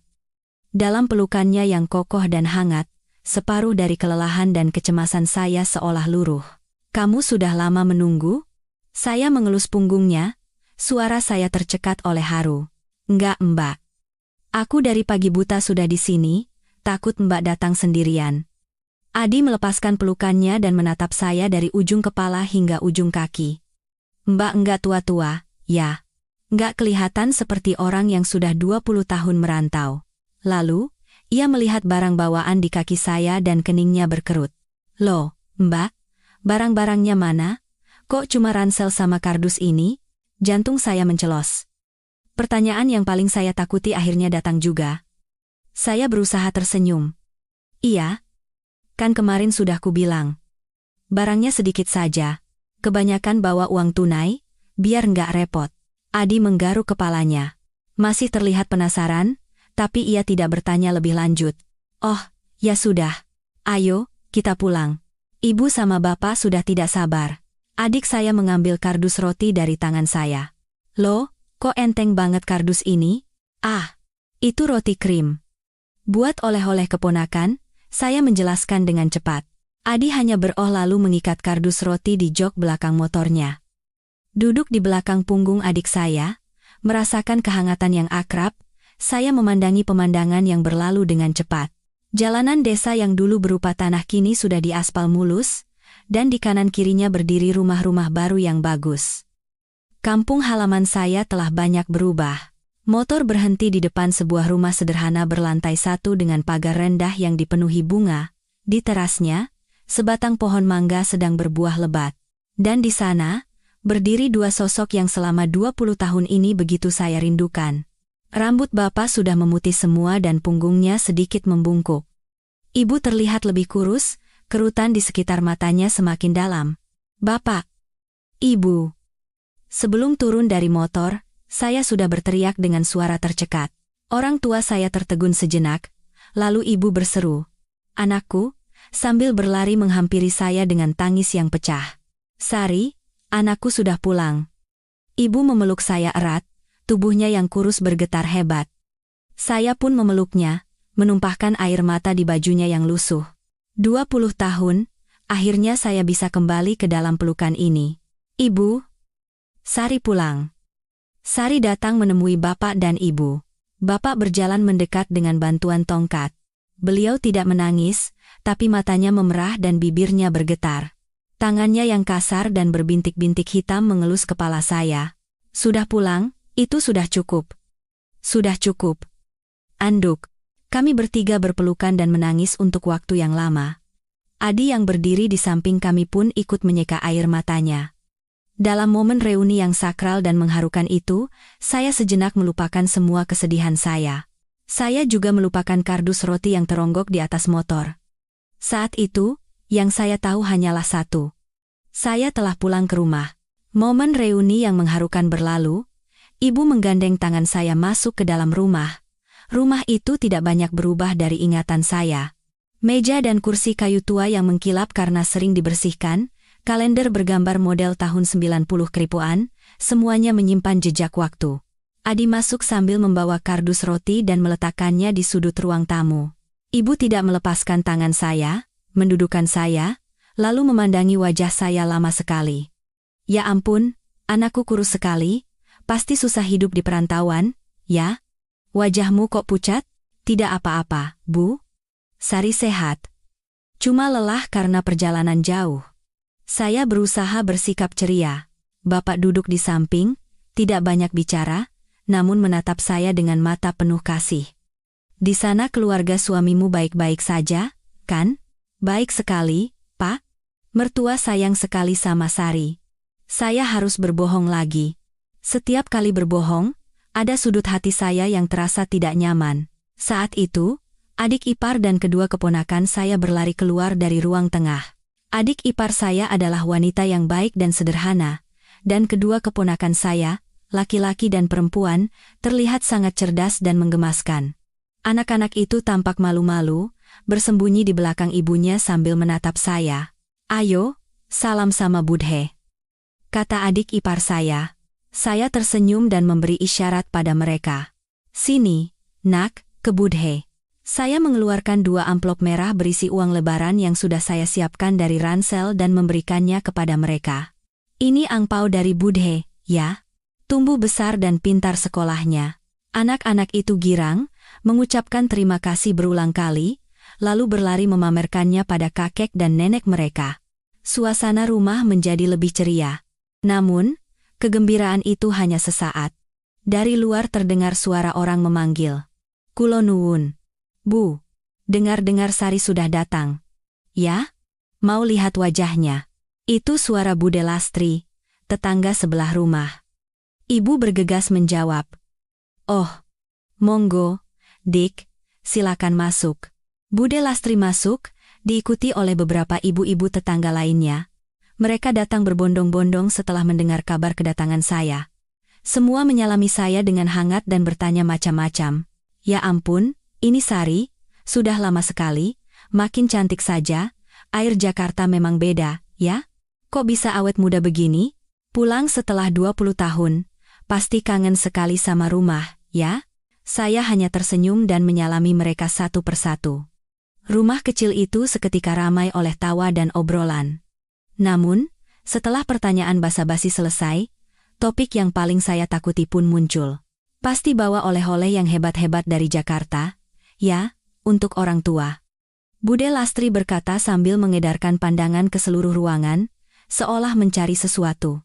Dalam pelukannya yang kokoh dan hangat, separuh dari kelelahan dan kecemasan saya seolah luruh. Kamu sudah lama menunggu? Saya mengelus punggungnya, suara saya tercekat oleh haru. Enggak, Mbak. Aku dari pagi buta sudah di sini, takut Mbak datang sendirian. Adi melepaskan pelukannya dan menatap saya dari ujung kepala hingga ujung kaki. Mbak enggak tua-tua, ya. Enggak kelihatan seperti orang yang sudah 20 tahun merantau. Lalu, ia melihat barang bawaan di kaki saya dan keningnya berkerut. Loh, Mbak, barang-barangnya mana? Kok cuma ransel sama kardus ini? Jantung saya mencelos. Pertanyaan yang paling saya takuti akhirnya datang juga. Saya berusaha tersenyum. Iya, kan kemarin sudah kubilang. Barangnya sedikit saja. Kebanyakan bawa uang tunai, biar nggak repot. Adi menggaruk kepalanya. Masih terlihat penasaran, tapi ia tidak bertanya lebih lanjut. Oh, ya sudah. Ayo, kita pulang. Ibu sama bapak sudah tidak sabar. Adik saya mengambil kardus roti dari tangan saya. Loh, kok enteng banget kardus ini? Ah, itu roti krim. Buat oleh-oleh keponakan, saya menjelaskan dengan cepat. Adi hanya beroh lalu mengikat kardus roti di jok belakang motornya. Duduk di belakang punggung adik saya, merasakan kehangatan yang akrab, saya memandangi pemandangan yang berlalu dengan cepat. Jalanan desa yang dulu berupa tanah kini sudah diaspal mulus, dan di kanan kirinya berdiri rumah-rumah baru yang bagus. Kampung halaman saya telah banyak berubah. Motor berhenti di depan sebuah rumah sederhana berlantai satu dengan pagar rendah yang dipenuhi bunga. Di terasnya, sebatang pohon mangga sedang berbuah lebat. Dan di sana, berdiri dua sosok yang selama 20 tahun ini begitu saya rindukan. Rambut bapak sudah memutih semua dan punggungnya sedikit membungkuk. Ibu terlihat lebih kurus, kerutan di sekitar matanya semakin dalam. Bapak, Ibu. Sebelum turun dari motor, saya sudah berteriak dengan suara tercekat. Orang tua saya tertegun sejenak, lalu ibu berseru, "Anakku," sambil berlari menghampiri saya dengan tangis yang pecah. "Sari, anakku sudah pulang." Ibu memeluk saya erat, tubuhnya yang kurus bergetar hebat. Saya pun memeluknya, menumpahkan air mata di bajunya yang lusuh. 20 tahun, akhirnya saya bisa kembali ke dalam pelukan ini. Ibu. Sari pulang. Sari datang menemui bapak dan ibu. Bapak berjalan mendekat dengan bantuan tongkat. Beliau tidak menangis, tapi matanya memerah dan bibirnya bergetar. Tangannya yang kasar dan berbintik-bintik hitam mengelus kepala saya. Sudah pulang, itu sudah cukup. Sudah cukup. Anduk. Kami bertiga berpelukan dan menangis untuk waktu yang lama. Adi yang berdiri di samping kami pun ikut menyeka air matanya. Dalam momen reuni yang sakral dan mengharukan itu, saya sejenak melupakan semua kesedihan saya. Saya juga melupakan kardus roti yang teronggok di atas motor. Saat itu, yang saya tahu hanyalah satu. Saya telah pulang ke rumah. Momen reuni yang mengharukan berlalu, ibu menggandeng tangan saya masuk ke dalam rumah. Rumah itu tidak banyak berubah dari ingatan saya. Meja dan kursi kayu tua yang mengkilap karena sering dibersihkan, kalender bergambar model tahun 90 keripuan, semuanya menyimpan jejak waktu. Adi masuk sambil membawa kardus roti dan meletakkannya di sudut ruang tamu. Ibu tidak melepaskan tangan saya, mendudukkan saya, lalu memandangi wajah saya lama sekali. Ya ampun, anakku kurus sekali, pasti susah hidup di perantauan, ya? Wajahmu kok pucat? Tidak apa-apa, Bu. Sari sehat. Cuma lelah karena perjalanan jauh. Saya berusaha bersikap ceria. Bapak duduk di samping, tidak banyak bicara, namun menatap saya dengan mata penuh kasih. Di sana keluarga suamimu baik-baik saja, kan? Baik sekali, Pak. Mertua sayang sekali sama Sari. Saya harus berbohong lagi. Setiap kali berbohong, ada sudut hati saya yang terasa tidak nyaman. Saat itu, adik ipar dan kedua keponakan saya berlari keluar dari ruang tengah. Adik ipar saya adalah wanita yang baik dan sederhana, dan kedua keponakan saya, laki-laki dan perempuan, terlihat sangat cerdas dan menggemaskan. Anak-anak itu tampak malu-malu, bersembunyi di belakang ibunya sambil menatap saya. "Ayo, salam sama Budhe," kata adik ipar saya. Saya tersenyum dan memberi isyarat pada mereka. "Sini, nak, ke Budhe." Saya mengeluarkan 2 amplop merah berisi uang lebaran yang sudah saya siapkan dari ransel dan memberikannya kepada mereka. "Ini angpau dari Budhe, ya. Tumbuh besar dan pintar sekolahnya." Anak-anak itu girang, mengucapkan terima kasih berulang kali, lalu berlari memamerkannya pada kakek dan nenek mereka. Suasana rumah menjadi lebih ceria. Namun, kegembiraan itu hanya sesaat. Dari luar terdengar suara orang memanggil. "Kulo nuwun. Bu, dengar-dengar Sari sudah datang." "Ya? Mau lihat wajahnya?" Itu suara Bude Lastri, tetangga sebelah rumah. Ibu bergegas menjawab. "Oh, monggo, Dik, silakan masuk." Bude Lastri masuk, diikuti oleh beberapa ibu-ibu tetangga lainnya. Mereka datang berbondong-bondong setelah mendengar kabar kedatangan saya. Semua menyalami saya dengan hangat dan bertanya macam-macam. "Ya ampun, ini Sari, sudah lama sekali, makin cantik saja, air Jakarta memang beda, ya? Kok bisa awet muda begini? Pulang setelah 20 tahun, pasti kangen sekali sama rumah, ya?" Saya hanya tersenyum dan menyalami mereka satu persatu. Rumah kecil itu seketika ramai oleh tawa dan obrolan. Namun, setelah pertanyaan basa-basi selesai, topik yang paling saya takuti pun muncul. "Pasti bawa oleh-oleh yang hebat-hebat dari Jakarta, ya, untuk orang tua." Bude Lastri berkata sambil mengedarkan pandangan ke seluruh ruangan, seolah mencari sesuatu.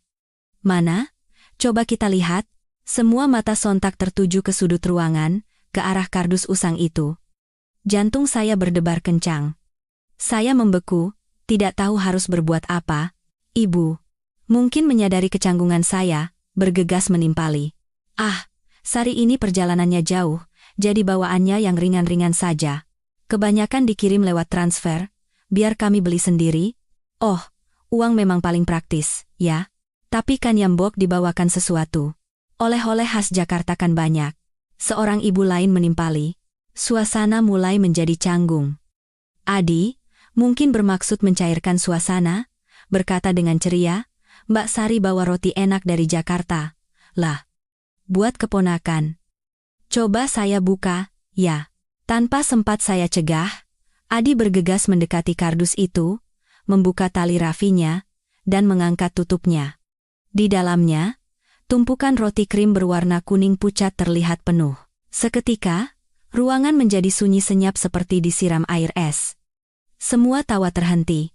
"Mana? Coba kita lihat." Semua mata sontak tertuju ke sudut ruangan, ke arah kardus usang itu. Jantung saya berdebar kencang. Saya membeku, tidak tahu harus berbuat apa. Ibu, mungkin menyadari kecanggungan saya, bergegas menimpali. "Ah, Sari ini perjalanannya jauh, jadi bawaannya yang ringan-ringan saja. Kebanyakan dikirim lewat transfer, biar kami beli sendiri." "Oh, uang memang paling praktis, ya. Tapi kan Yambok dibawakan sesuatu. Oleh-oleh khas Jakarta kan banyak." Seorang ibu lain menimpali. Suasana mulai menjadi canggung. "Adi, mungkin bermaksud mencairkan suasana," berkata dengan ceria. "Mbak Sari bawa roti enak dari Jakarta." "Lah, buat keponakan." "Coba saya buka, ya." Tanpa sempat saya cegah, Adi bergegas mendekati kardus itu, membuka tali rafinya, dan mengangkat tutupnya. Di dalamnya, tumpukan roti krim berwarna kuning pucat terlihat penuh. Seketika, ruangan menjadi sunyi senyap seperti disiram air es. Semua tawa terhenti.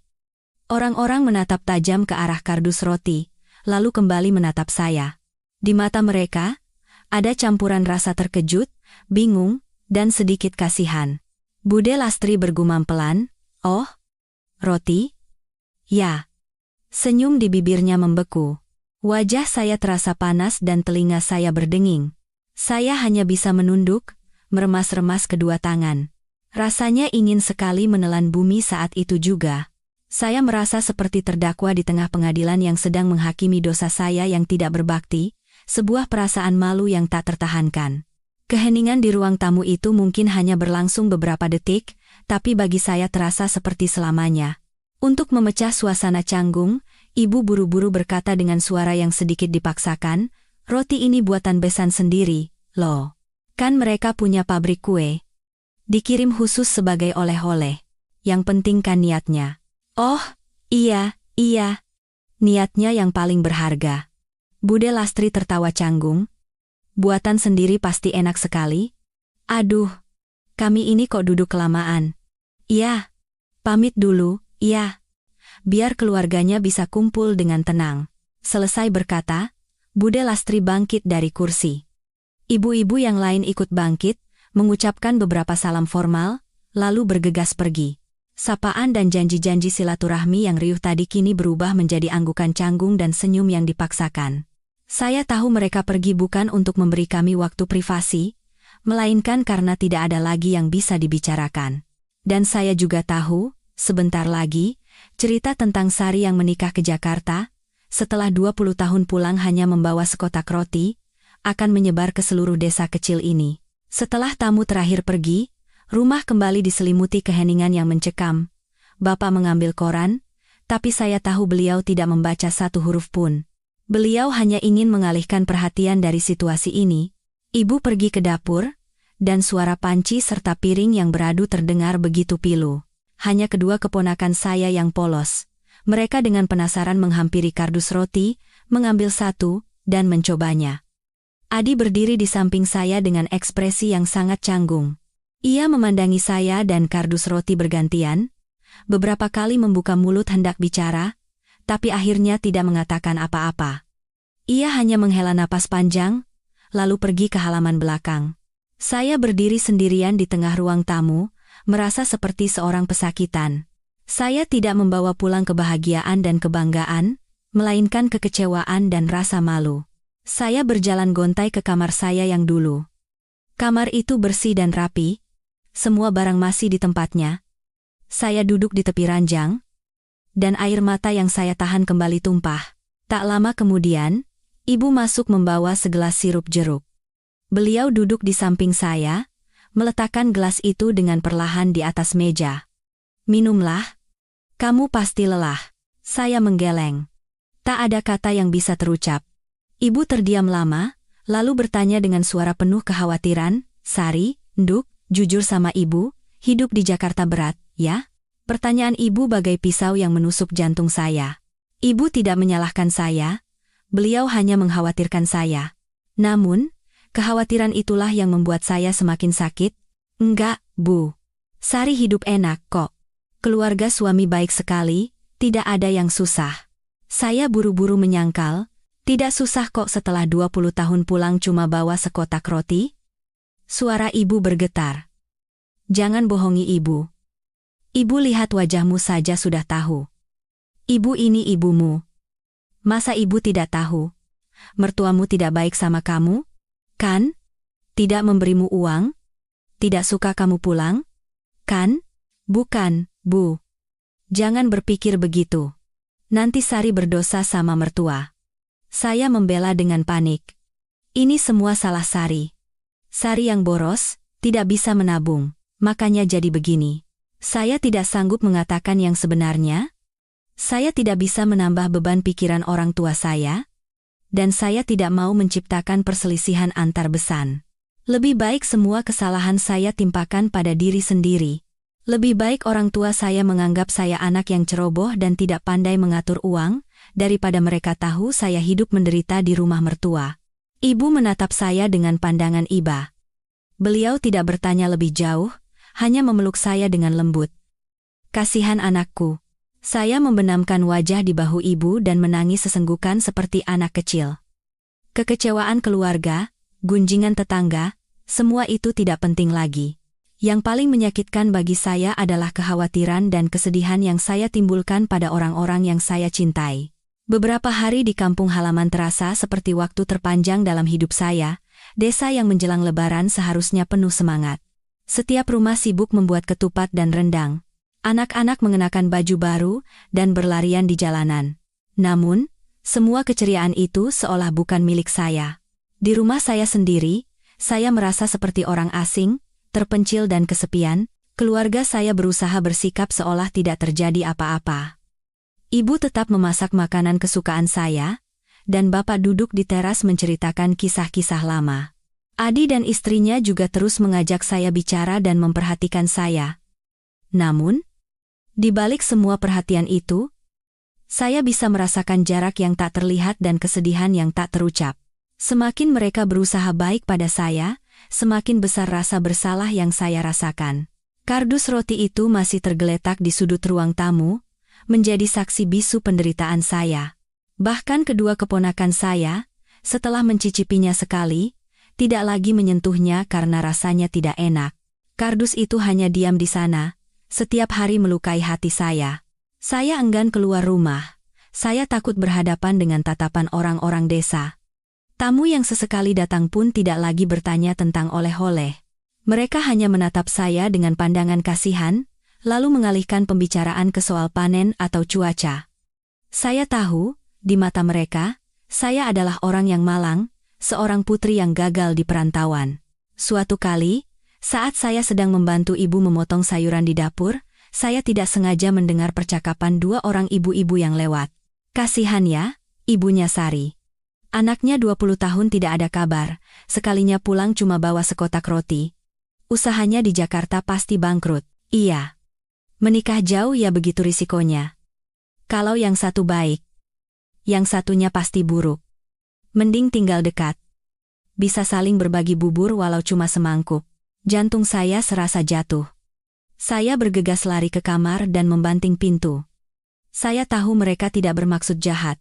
Orang-orang menatap tajam ke arah kardus roti, lalu kembali menatap saya. Di mata mereka, ada campuran rasa terkejut, bingung, dan sedikit kasihan. Bude Lastri bergumam pelan, "Oh, roti? Ya." Senyum di bibirnya membeku. Wajah saya terasa panas dan telinga saya berdenging. Saya hanya bisa menunduk, meremas-remas kedua tangan. Rasanya ingin sekali menelan bumi saat itu juga. Saya merasa seperti terdakwa di tengah pengadilan yang sedang menghakimi dosa saya yang tidak berbakti, sebuah perasaan malu yang tak tertahankan. Keheningan di ruang tamu itu mungkin hanya berlangsung beberapa detik, tapi bagi saya terasa seperti selamanya. Untuk memecah suasana canggung, ibu buru-buru berkata dengan suara yang sedikit dipaksakan, "Roti ini buatan besan sendiri, loh. Kan mereka punya pabrik kue. Dikirim khusus sebagai oleh-oleh. Yang penting kan niatnya." "Oh, iya. Niatnya yang paling berharga." Bude Lastri tertawa canggung. "Buatan sendiri pasti enak sekali." "Aduh, kami ini kok duduk kelamaan." "Iya, pamit dulu, iya. Biar keluarganya bisa kumpul dengan tenang." Selesai berkata, Bude Lastri bangkit dari kursi. Ibu-ibu yang lain ikut bangkit, mengucapkan beberapa salam formal, lalu bergegas pergi. Sapaan dan janji-janji silaturahmi yang riuh tadi kini berubah menjadi anggukan canggung dan senyum yang dipaksakan. Saya tahu mereka pergi bukan untuk memberi kami waktu privasi, melainkan karena tidak ada lagi yang bisa dibicarakan. Dan saya juga tahu, sebentar lagi, cerita tentang Sari yang menikah ke Jakarta, setelah 20 tahun pulang hanya membawa sekotak roti, akan menyebar ke seluruh desa kecil ini. Setelah tamu terakhir pergi, rumah kembali diselimuti keheningan yang mencekam. Bapak mengambil koran, tapi saya tahu beliau tidak membaca satu huruf pun. Beliau hanya ingin mengalihkan perhatian dari situasi ini. Ibu pergi ke dapur, dan suara panci serta piring yang beradu terdengar begitu pilu. Hanya kedua keponakan saya yang polos. Mereka dengan penasaran menghampiri kardus roti, mengambil satu, dan mencobanya. Adi berdiri di samping saya dengan ekspresi yang sangat canggung. Ia memandangi saya dan kardus roti bergantian, beberapa kali membuka mulut hendak bicara, tapi akhirnya tidak mengatakan apa-apa. Ia hanya menghela napas panjang, lalu pergi ke halaman belakang. Saya berdiri sendirian di tengah ruang tamu, merasa seperti seorang pesakitan. Saya tidak membawa pulang kebahagiaan dan kebanggaan, melainkan kekecewaan dan rasa malu. Saya berjalan gontai ke kamar saya yang dulu. Kamar itu bersih dan rapi, semua barang masih di tempatnya. Saya duduk di tepi ranjang, dan air mata yang saya tahan kembali tumpah. Tak lama kemudian, ibu masuk membawa segelas sirup jeruk. Beliau duduk di samping saya, meletakkan gelas itu dengan perlahan di atas meja. "Minumlah. Kamu pasti lelah." Saya menggeleng. Tak ada kata yang bisa terucap. Ibu terdiam lama, lalu bertanya dengan suara penuh kekhawatiran, "Sari, Nduk, jujur sama ibu, hidup di Jakarta berat, ya?" Pertanyaan ibu bagai pisau yang menusuk jantung saya. Ibu tidak menyalahkan saya, beliau hanya mengkhawatirkan saya. Namun, kekhawatiran itulah yang membuat saya semakin sakit. "Enggak, Bu. Sari hidup enak kok. Keluarga suami baik sekali, tidak ada yang susah." Saya buru-buru menyangkal, "Tidak susah kok setelah 20 tahun pulang cuma bawa sekotak roti?" Suara ibu bergetar. "Jangan bohongi ibu. Ibu lihat wajahmu saja sudah tahu. Ibu ini ibumu. Masa ibu tidak tahu? Mertuamu tidak baik sama kamu? Kan? Tidak memberimu uang? Tidak suka kamu pulang? Kan? Bukan, Bu. Jangan berpikir begitu. Nanti Sari berdosa sama mertua." Saya membela dengan panik. Ini semua salah Sari. Sari yang boros, tidak bisa menabung, makanya jadi begini. Saya tidak sanggup mengatakan yang sebenarnya. Saya tidak bisa menambah beban pikiran orang tua saya. Dan saya tidak mau menciptakan perselisihan antar besan. Lebih baik semua kesalahan saya timpakan pada diri sendiri. Lebih baik orang tua saya menganggap saya anak yang ceroboh dan tidak pandai mengatur uang, daripada mereka tahu saya hidup menderita di rumah mertua. Ibu menatap saya dengan pandangan iba. Beliau tidak bertanya lebih jauh, hanya memeluk saya dengan lembut. "Kasihan anakku." Saya membenamkan wajah di bahu ibu dan menangis sesenggukan seperti anak kecil. Kekecewaan keluarga, gunjingan tetangga, semua itu tidak penting lagi. Yang paling menyakitkan bagi saya adalah kekhawatiran dan kesedihan yang saya timbulkan pada orang-orang yang saya cintai. Beberapa hari di kampung halaman terasa seperti waktu terpanjang dalam hidup saya, desa yang menjelang Lebaran seharusnya penuh semangat. Setiap rumah sibuk membuat ketupat dan rendang. Anak-anak mengenakan baju baru dan berlarian di jalanan. Namun, semua keceriaan itu seolah bukan milik saya. Di rumah saya sendiri, saya merasa seperti orang asing, terpencil dan kesepian. Keluarga saya berusaha bersikap seolah tidak terjadi apa-apa. Ibu tetap memasak makanan kesukaan saya, dan bapak duduk di teras menceritakan kisah-kisah lama. Adi dan istrinya juga terus mengajak saya bicara dan memperhatikan saya. Namun, di balik semua perhatian itu, saya bisa merasakan jarak yang tak terlihat dan kesedihan yang tak terucap. Semakin mereka berusaha baik pada saya, semakin besar rasa bersalah yang saya rasakan. Kardus roti itu masih tergeletak di sudut ruang tamu, menjadi saksi bisu penderitaan saya. Bahkan kedua keponakan saya, setelah mencicipinya sekali, tidak lagi menyentuhnya karena rasanya tidak enak. Kardus itu hanya diam di sana, setiap hari melukai hati saya. Saya enggan keluar rumah. Saya takut berhadapan dengan tatapan orang-orang desa. Tamu yang sesekali datang pun tidak lagi bertanya tentang oleh-oleh. Mereka hanya menatap saya dengan pandangan kasihan, lalu mengalihkan pembicaraan ke soal panen atau cuaca. Saya tahu, di mata mereka, saya adalah orang yang malang, seorang putri yang gagal di perantauan. Suatu kali, saat saya sedang membantu ibu memotong sayuran di dapur, saya tidak sengaja mendengar percakapan dua orang ibu-ibu yang lewat. Kasihan ya, ibunya Sari. Anaknya 20 tahun tidak ada kabar, sekalinya pulang cuma bawa sekotak roti. Usahanya di Jakarta pasti bangkrut. Iya. Menikah jauh ya begitu risikonya. Kalau yang satu baik, yang satunya pasti buruk. Mending tinggal dekat. Bisa saling berbagi bubur walau cuma semangkuk. Jantung saya serasa jatuh. Saya bergegas lari ke kamar dan membanting pintu. Saya tahu mereka tidak bermaksud jahat.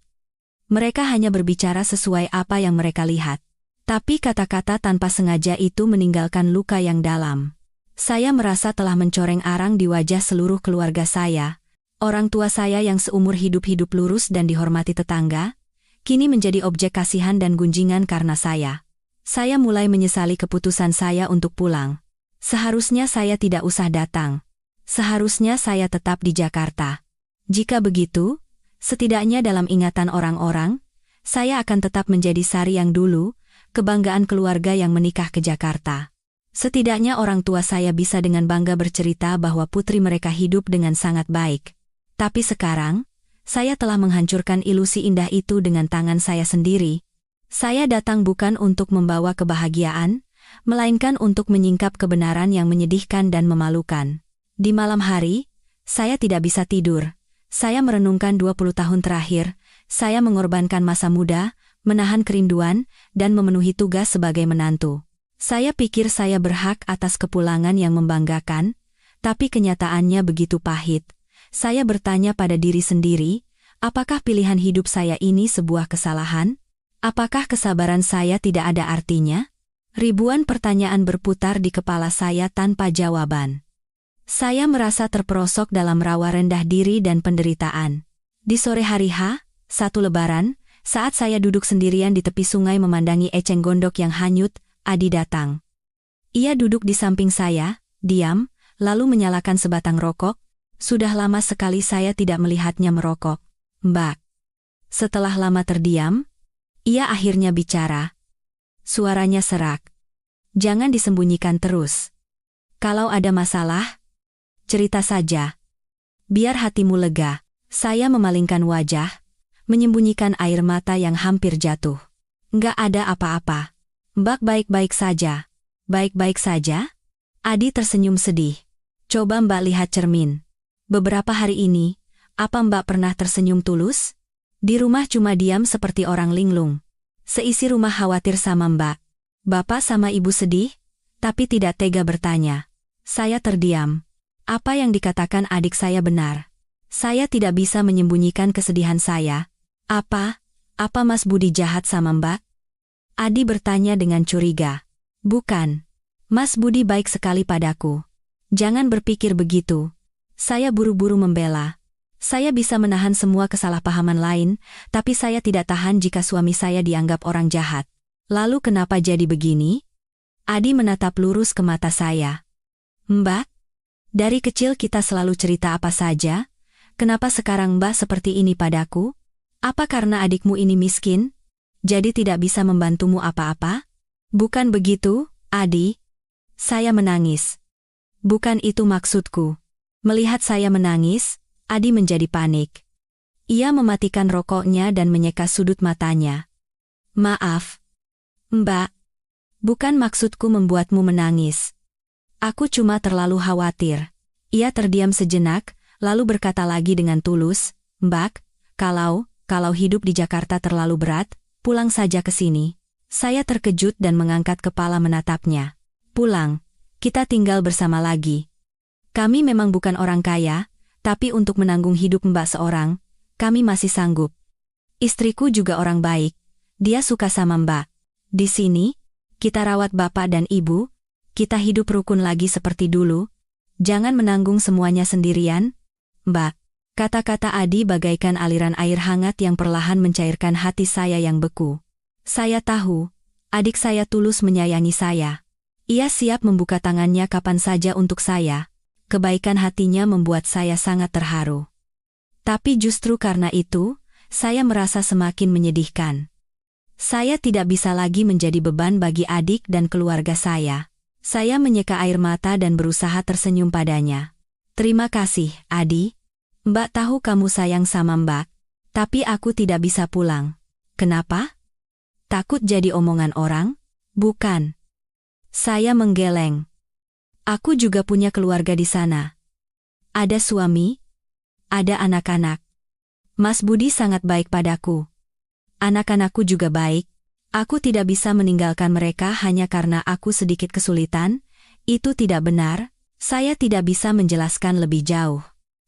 Mereka hanya berbicara sesuai apa yang mereka lihat. Tapi kata-kata tanpa sengaja itu meninggalkan luka yang dalam. Saya merasa telah mencoreng arang di wajah seluruh keluarga saya. Orang tua saya yang seumur hidup lurus dan dihormati tetangga, kini menjadi objek kasihan dan gunjingan karena saya. Saya mulai menyesali keputusan saya untuk pulang. Seharusnya saya tidak usah datang. Seharusnya saya tetap di Jakarta. Jika begitu, setidaknya dalam ingatan orang-orang, saya akan tetap menjadi Sari yang dulu, kebanggaan keluarga yang menikah ke Jakarta. Setidaknya orang tua saya bisa dengan bangga bercerita bahwa putri mereka hidup dengan sangat baik. Tapi sekarang, saya telah menghancurkan ilusi indah itu dengan tangan saya sendiri. Saya datang bukan untuk membawa kebahagiaan, melainkan untuk menyingkap kebenaran yang menyedihkan dan memalukan. Di malam hari, saya tidak bisa tidur. Saya merenungkan 20 tahun terakhir, saya mengorbankan masa muda, menahan kerinduan, dan memenuhi tugas sebagai menantu. Saya pikir saya berhak atas kepulangan yang membanggakan, tapi kenyataannya begitu pahit. Saya bertanya pada diri sendiri, apakah pilihan hidup saya ini sebuah kesalahan? Apakah kesabaran saya tidak ada artinya? Ribuan pertanyaan berputar di kepala saya tanpa jawaban. Saya merasa terperosok dalam rawa rendah diri dan penderitaan. Di sore hari H1 Lebaran, saat saya duduk sendirian di tepi sungai memandangi eceng gondok yang hanyut, Adi datang. Ia duduk di samping saya, diam, lalu menyalakan sebatang rokok. Sudah lama sekali saya tidak melihatnya merokok. Mbak. Setelah lama terdiam, ia akhirnya bicara. Suaranya serak. Jangan disembunyikan terus. Kalau ada masalah, cerita saja. Biar hatimu lega. Saya memalingkan wajah, menyembunyikan air mata yang hampir jatuh. Nggak ada apa-apa. Mbak baik-baik saja. Baik-baik saja? Adi tersenyum sedih. Coba Mbak lihat cermin. Beberapa hari ini, apa Mbak pernah tersenyum tulus? Di rumah cuma diam seperti orang linglung. Seisi rumah khawatir sama Mbak. Bapak sama Ibu sedih, tapi tidak tega bertanya. Saya terdiam. Apa yang dikatakan adik saya benar. Saya tidak bisa menyembunyikan kesedihan saya. Apa Mas Budi jahat sama Mbak? Adi bertanya dengan curiga. Bukan. Mas Budi baik sekali padaku. Jangan berpikir begitu. Saya buru-buru membela. Saya bisa menahan semua kesalahpahaman lain, tapi saya tidak tahan jika suami saya dianggap orang jahat. Lalu kenapa jadi begini? Adi menatap lurus ke mata saya. Mbak, dari kecil kita selalu cerita apa saja. Kenapa sekarang Mbak seperti ini padaku? Apa karena adikmu ini miskin? Jadi tidak bisa membantumu apa-apa? Bukan begitu, Adi. Saya menangis. Bukan itu maksudku. Melihat saya menangis, Adi menjadi panik. Ia mematikan rokoknya dan menyeka sudut matanya. Maaf, Mbak. Bukan maksudku membuatmu menangis. Aku cuma terlalu khawatir. Ia terdiam sejenak, lalu berkata lagi dengan tulus, Mbak, kalau hidup di Jakarta terlalu berat, pulang saja ke sini. Saya terkejut dan mengangkat kepala menatapnya. Pulang, kita tinggal bersama lagi. Kami memang bukan orang kaya, tapi untuk menanggung hidup Mbak seorang, kami masih sanggup. Istriku juga orang baik. Dia suka sama Mbak. Di sini, kita rawat Bapak dan Ibu, kita hidup rukun lagi seperti dulu. Jangan menanggung semuanya sendirian, Mbak. Kata-kata Adi bagaikan aliran air hangat yang perlahan mencairkan hati saya yang beku. Saya tahu, adik saya tulus menyayangi saya. Ia siap membuka tangannya kapan saja untuk saya. Kebaikan hatinya membuat saya sangat terharu. Tapi justru karena itu, saya merasa semakin menyedihkan. Saya tidak bisa lagi menjadi beban bagi adik dan keluarga saya. Saya menyeka air mata dan berusaha tersenyum padanya. Terima kasih, Adi. Mbak tahu kamu sayang sama Mbak, tapi aku tidak bisa pulang. Kenapa? Takut jadi omongan orang? Bukan. Saya menggeleng. Aku juga punya keluarga di sana. Ada suami, ada anak-anak. Mas Budi sangat baik padaku. Anak-anakku juga baik. Aku tidak bisa meninggalkan mereka hanya karena aku sedikit kesulitan. Itu tidak benar. Saya tidak bisa menjelaskan lebih jauh.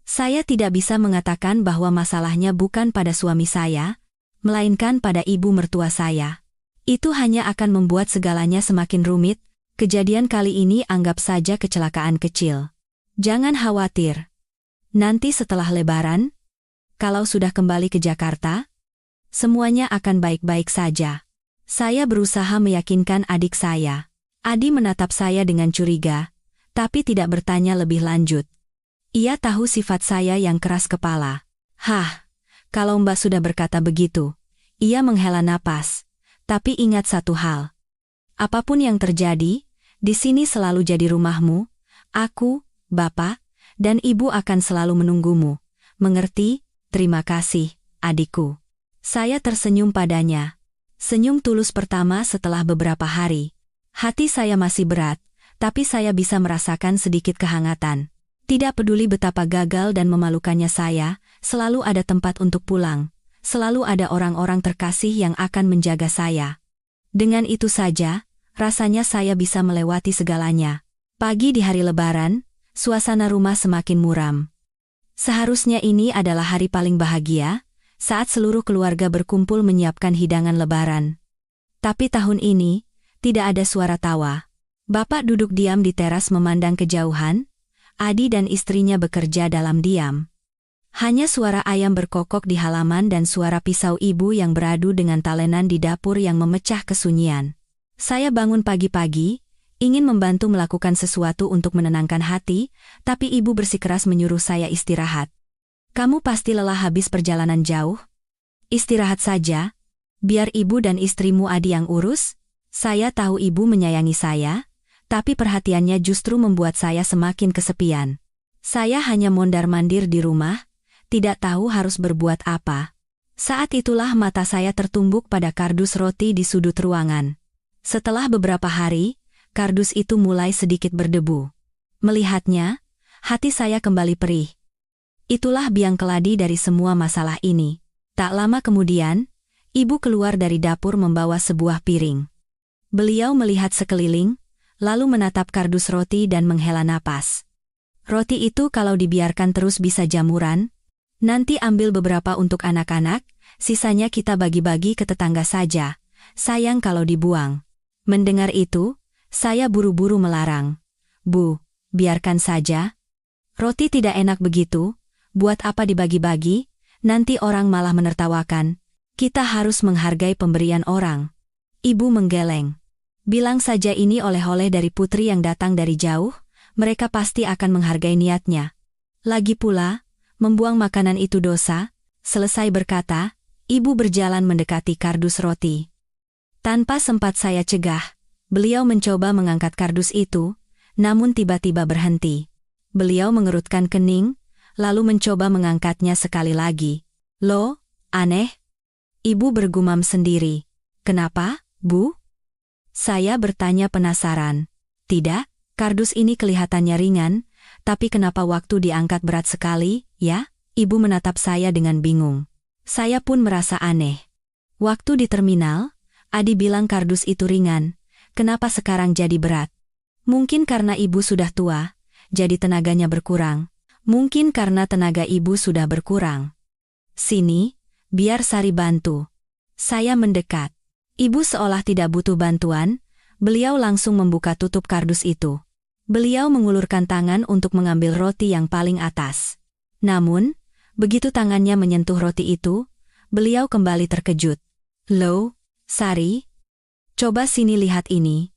Saya tidak bisa mengatakan bahwa masalahnya bukan pada suami saya, melainkan pada ibu mertua saya. Itu hanya akan membuat segalanya semakin rumit. Kejadian kali ini anggap saja kecelakaan kecil. Jangan khawatir. Nanti setelah Lebaran, kalau sudah kembali ke Jakarta, semuanya akan baik-baik saja. Saya berusaha meyakinkan adik saya. Adi menatap saya dengan curiga, tapi tidak bertanya lebih lanjut. Ia tahu sifat saya yang keras kepala. Kalau Mbak sudah berkata begitu. Ia menghela napas. Tapi ingat satu hal. Apapun yang terjadi, di sini selalu jadi rumahmu. Aku, Bapak, dan Ibu akan selalu menunggumu. Mengerti? Terima kasih, adikku. Saya tersenyum padanya. Senyum tulus pertama setelah beberapa hari. Hati saya masih berat, tapi saya bisa merasakan sedikit kehangatan. Tidak peduli betapa gagal dan memalukannya saya, selalu ada tempat untuk pulang. Selalu ada orang-orang terkasih yang akan menjaga saya. Dengan itu saja, rasanya saya bisa melewati segalanya. Pagi di hari Lebaran, suasana rumah semakin muram. Seharusnya ini adalah hari paling bahagia, saat seluruh keluarga berkumpul menyiapkan hidangan Lebaran. Tapi tahun ini, tidak ada suara tawa. Bapak duduk diam di teras memandang kejauhan. Adi dan istrinya bekerja dalam diam. Hanya suara ayam berkokok di halaman dan suara pisau ibu yang beradu dengan talenan di dapur yang memecah kesunyian. Saya bangun pagi-pagi, ingin membantu melakukan sesuatu untuk menenangkan hati, tapi ibu bersikeras menyuruh saya istirahat. Kamu pasti lelah habis perjalanan jauh. Istirahat saja, biar ibu dan istrimu Adi yang urus. Saya tahu ibu menyayangi saya, tapi perhatiannya justru membuat saya semakin kesepian. Saya hanya mondar-mandir di rumah, tidak tahu harus berbuat apa. Saat itulah mata saya tertumbuk pada kardus roti di sudut ruangan. Setelah beberapa hari, kardus itu mulai sedikit berdebu. Melihatnya, hati saya kembali perih. Itulah biang keladi dari semua masalah ini. Tak lama kemudian, ibu keluar dari dapur membawa sebuah piring. Beliau melihat sekeliling, lalu menatap kardus roti dan menghela napas. Roti itu kalau dibiarkan terus bisa jamuran. Nanti ambil beberapa untuk anak-anak, sisanya kita bagi-bagi ke tetangga saja. Sayang kalau dibuang. Mendengar itu, saya buru-buru melarang. Bu, biarkan saja. Roti tidak enak begitu, buat apa dibagi-bagi, nanti orang malah menertawakan. Kita harus menghargai pemberian orang. Ibu menggeleng. Bilang saja ini oleh-oleh dari putri yang datang dari jauh, mereka pasti akan menghargai niatnya. Lagi pula, membuang makanan itu dosa. Selesai berkata, ibu berjalan mendekati kardus roti. Tanpa sempat saya cegah, beliau mencoba mengangkat kardus itu, namun tiba-tiba berhenti. Beliau mengerutkan kening, lalu mencoba mengangkatnya sekali lagi. Loh, aneh. Ibu bergumam sendiri. Kenapa, Bu? Saya bertanya penasaran. Tidak, kardus ini kelihatannya ringan, tapi kenapa waktu diangkat berat sekali, ya? Ibu menatap saya dengan bingung. Saya pun merasa aneh. Waktu di terminal, Adi bilang kardus itu ringan. Kenapa sekarang jadi berat? Mungkin karena ibu sudah tua, jadi tenaganya berkurang. Mungkin karena tenaga ibu sudah berkurang. Sini, biar Sari bantu. Saya mendekat. Ibu seolah tidak butuh bantuan, beliau langsung membuka tutup kardus itu. Beliau mengulurkan tangan untuk mengambil roti yang paling atas. Namun, begitu tangannya menyentuh roti itu, beliau kembali terkejut. Loh, Sari? Coba sini lihat ini.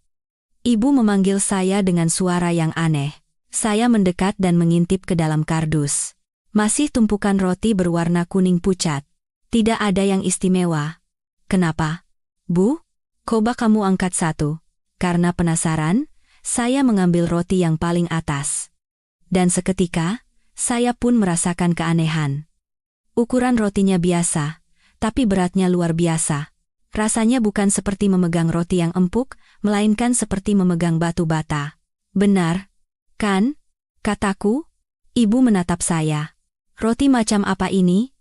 Ibu memanggil saya dengan suara yang aneh. Saya mendekat dan mengintip ke dalam kardus. Masih tumpukan roti berwarna kuning pucat. Tidak ada yang istimewa. Kenapa? Bu, coba kamu angkat satu. Karena penasaran, saya mengambil roti yang paling atas. Dan seketika, saya pun merasakan keanehan. Ukuran rotinya biasa, tapi beratnya luar biasa. Rasanya bukan seperti memegang roti yang empuk, melainkan seperti memegang batu bata. Benar, kan? Kataku. Ibu menatap saya. Roti macam apa ini?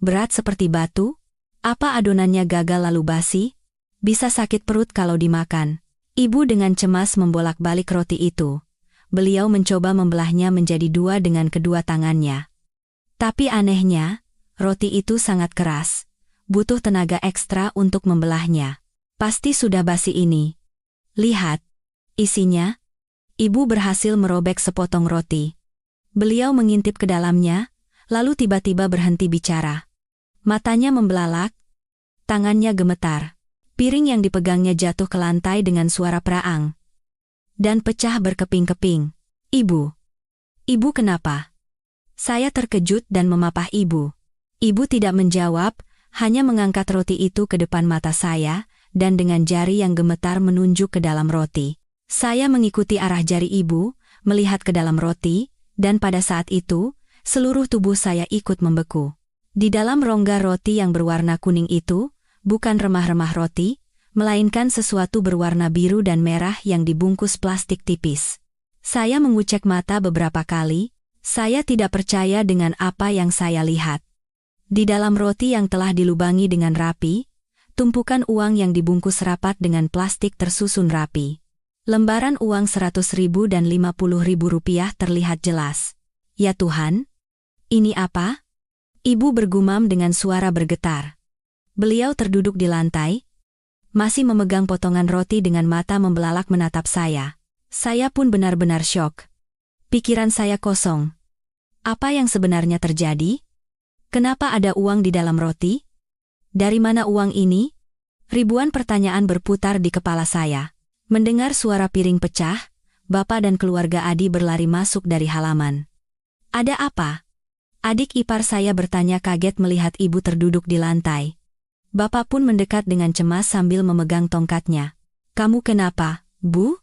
Berat seperti batu? Apa adonannya gagal lalu basi? Bisa sakit perut kalau dimakan. Ibu dengan cemas membolak-balik roti itu. Beliau mencoba membelahnya menjadi dua dengan kedua tangannya. Tapi anehnya, roti itu sangat keras. Butuh tenaga ekstra untuk membelahnya. Pasti sudah basi ini. Lihat. Isinya. Ibu berhasil merobek sepotong roti. Beliau mengintip ke dalamnya, lalu tiba-tiba berhenti bicara. Matanya membelalak. Tangannya gemetar. Piring yang dipegangnya jatuh ke lantai dengan suara peraang. Dan pecah berkeping-keping. Ibu. Ibu kenapa? Saya terkejut dan memapah ibu. Ibu tidak menjawab, hanya mengangkat roti itu ke depan mata saya, dan dengan jari yang gemetar menunjuk ke dalam roti. Saya mengikuti arah jari ibu, melihat ke dalam roti, dan pada saat itu, seluruh tubuh saya ikut membeku. Di dalam rongga roti yang berwarna kuning itu, bukan remah-remah roti, melainkan sesuatu berwarna biru dan merah yang dibungkus plastik tipis. Saya mengucek mata beberapa kali, saya tidak percaya dengan apa yang saya lihat. Di dalam roti yang telah dilubangi dengan rapi, tumpukan uang yang dibungkus rapat dengan plastik tersusun rapi. Lembaran uang 100.000 dan 50.000 rupiah terlihat jelas. Ya Tuhan, ini apa? Ibu bergumam dengan suara bergetar. Beliau terduduk di lantai, masih memegang potongan roti dengan mata membelalak menatap saya. Saya pun benar-benar syok. Pikiran saya kosong. Apa yang sebenarnya terjadi? Kenapa ada uang di dalam roti? Dari mana uang ini? Ribuan pertanyaan berputar di kepala saya. Mendengar suara piring pecah, Bapak dan keluarga Adi berlari masuk dari halaman. Ada apa? Adik ipar saya bertanya kaget melihat ibu terduduk di lantai. Bapak pun mendekat dengan cemas sambil memegang tongkatnya. Kamu kenapa, Bu?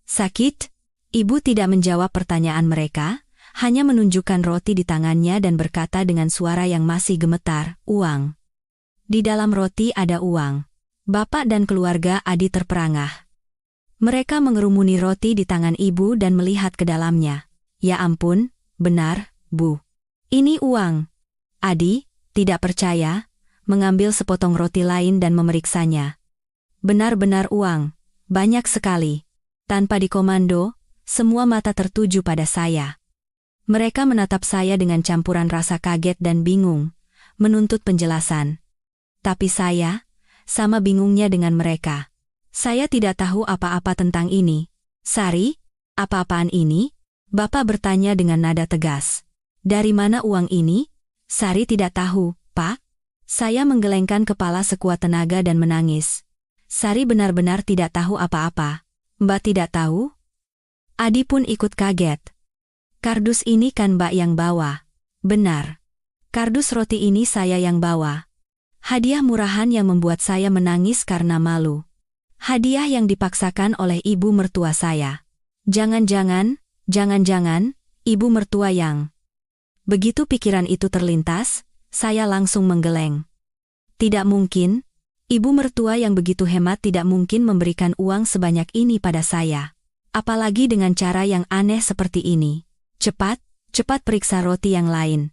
Sakit? Ibu tidak menjawab pertanyaan mereka, hanya menunjukkan roti di tangannya dan berkata dengan suara yang masih gemetar, uang. Di dalam roti ada uang. Bapak dan keluarga Adi terperangah. Mereka mengerumuni roti di tangan ibu dan melihat ke dalamnya. Ya ampun, benar, Bu. Ini uang. Adi, tidak percaya, mengambil sepotong roti lain dan memeriksanya. Benar-benar uang, banyak sekali. Tanpa dikomando, semua mata tertuju pada saya. Mereka menatap saya dengan campuran rasa kaget dan bingung, menuntut penjelasan. Tapi saya, sama bingungnya dengan mereka. Saya tidak tahu apa-apa tentang ini. Sari, apa-apaan ini? Bapak bertanya dengan nada tegas. Dari mana uang ini? Sari tidak tahu, Pak. Saya menggelengkan kepala sekuat tenaga dan menangis. Sari benar-benar tidak tahu apa-apa. Mbak tidak tahu? Adi pun ikut kaget. Kardus ini kan Mbak yang bawa. Benar. Kardus roti ini saya yang bawa. Hadiah murahan yang membuat saya menangis karena malu. Hadiah yang dipaksakan oleh ibu mertua saya. Jangan-jangan, ibu mertua yang... Begitu pikiran itu terlintas, saya langsung menggeleng. Tidak mungkin, ibu mertua yang begitu hemat tidak mungkin memberikan uang sebanyak ini pada saya. Apalagi dengan cara yang aneh seperti ini. Cepat periksa roti yang lain.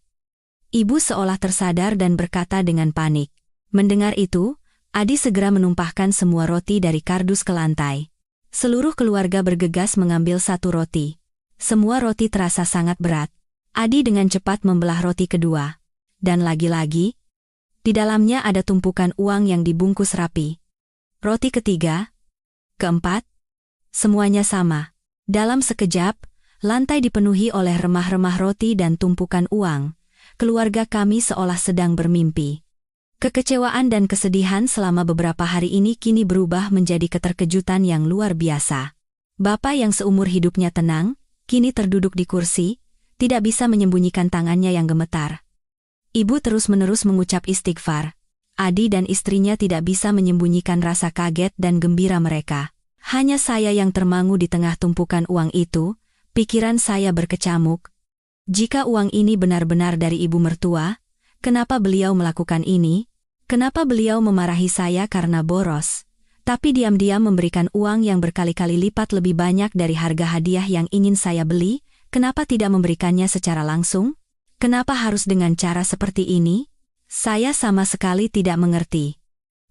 Ibu seolah tersadar dan berkata dengan panik. Mendengar itu, Adi segera menumpahkan semua roti dari kardus ke lantai. Seluruh keluarga bergegas mengambil satu roti. Semua roti terasa sangat berat. Adi dengan cepat membelah roti kedua. Dan lagi-lagi, di dalamnya ada tumpukan uang yang dibungkus rapi. Roti ketiga, keempat, semuanya sama. Dalam sekejap, lantai dipenuhi oleh remah-remah roti dan tumpukan uang. Keluarga kami seolah sedang bermimpi. Kekecewaan dan kesedihan selama beberapa hari ini kini berubah menjadi keterkejutan yang luar biasa. Bapak yang seumur hidupnya tenang, kini terduduk di kursi, tidak bisa menyembunyikan tangannya yang gemetar. Ibu terus-menerus mengucap istighfar. Adi dan istrinya tidak bisa menyembunyikan rasa kaget dan gembira mereka. Hanya saya yang termangu di tengah tumpukan uang itu, pikiran saya berkecamuk. Jika uang ini benar-benar dari ibu mertua, kenapa beliau melakukan ini? Kenapa beliau memarahi saya karena boros? Tapi diam-diam memberikan uang yang berkali-kali lipat lebih banyak dari harga hadiah yang ingin saya beli? Kenapa tidak memberikannya secara langsung? Kenapa harus dengan cara seperti ini? Saya sama sekali tidak mengerti.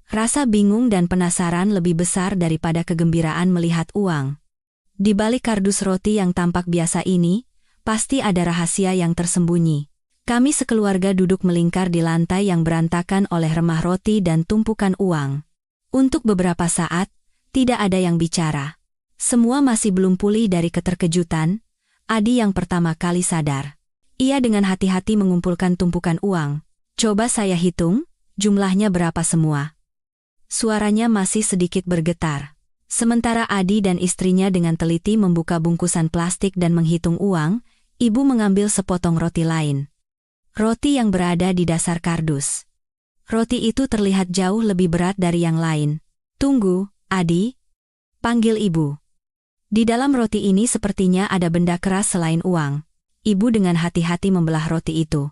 Rasa bingung dan penasaran lebih besar daripada kegembiraan melihat uang. Di balik kardus roti yang tampak biasa ini, pasti ada rahasia yang tersembunyi. Kami sekeluarga duduk melingkar di lantai yang berantakan oleh remah roti dan tumpukan uang. Untuk beberapa saat, tidak ada yang bicara. Semua masih belum pulih dari keterkejutan. Adi yang pertama kali sadar. Ia dengan hati-hati mengumpulkan tumpukan uang. Coba saya hitung, jumlahnya berapa semua. Suaranya masih sedikit bergetar. Sementara Adi dan istrinya dengan teliti membuka bungkusan plastik dan menghitung uang, ibu mengambil sepotong roti lain. Roti yang berada di dasar kardus. Roti itu terlihat jauh lebih berat dari yang lain. Tunggu, Adi. Panggil ibu. Di dalam roti ini sepertinya ada benda keras selain uang. Ibu dengan hati-hati membelah roti itu.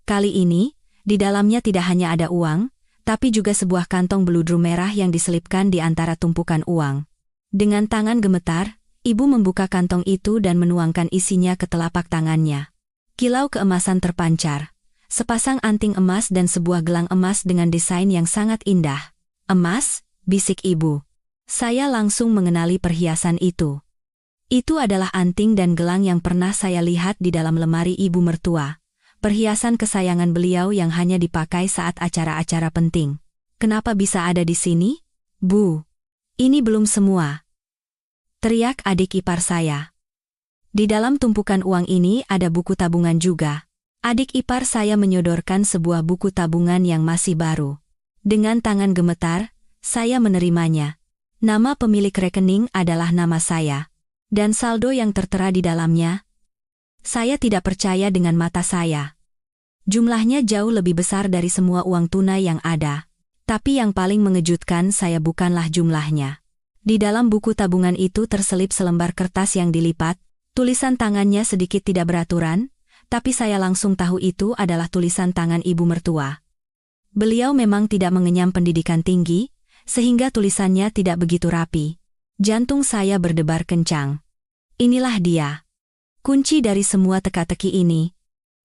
Kali ini, di dalamnya tidak hanya ada uang, tapi juga sebuah kantong beludru merah yang diselipkan di antara tumpukan uang. Dengan tangan gemetar, ibu membuka kantong itu dan menuangkan isinya ke telapak tangannya. Kilau keemasan terpancar. Sepasang anting emas dan sebuah gelang emas dengan desain yang sangat indah. Emas, bisik ibu. Saya langsung mengenali perhiasan itu. Itu adalah anting dan gelang yang pernah saya lihat di dalam lemari ibu mertua. Perhiasan kesayangan beliau yang hanya dipakai saat acara-acara penting. Kenapa bisa ada di sini? Bu, ini belum semua. Teriak adik ipar saya. Di dalam tumpukan uang ini ada buku tabungan juga. Adik ipar saya menyodorkan sebuah buku tabungan yang masih baru. Dengan tangan gemetar, saya menerimanya. Nama pemilik rekening adalah nama saya. Dan saldo yang tertera di dalamnya. Saya tidak percaya dengan mata saya. Jumlahnya jauh lebih besar dari semua uang tunai yang ada. Tapi yang paling mengejutkan saya bukanlah jumlahnya. Di dalam buku tabungan itu terselip selembar kertas yang dilipat. Tulisan tangannya sedikit tidak beraturan, tapi saya langsung tahu itu adalah tulisan tangan ibu mertua. Beliau memang tidak mengenyam pendidikan tinggi, sehingga tulisannya tidak begitu rapi. Jantung saya berdebar kencang. Inilah dia. Kunci dari semua teka-teki ini.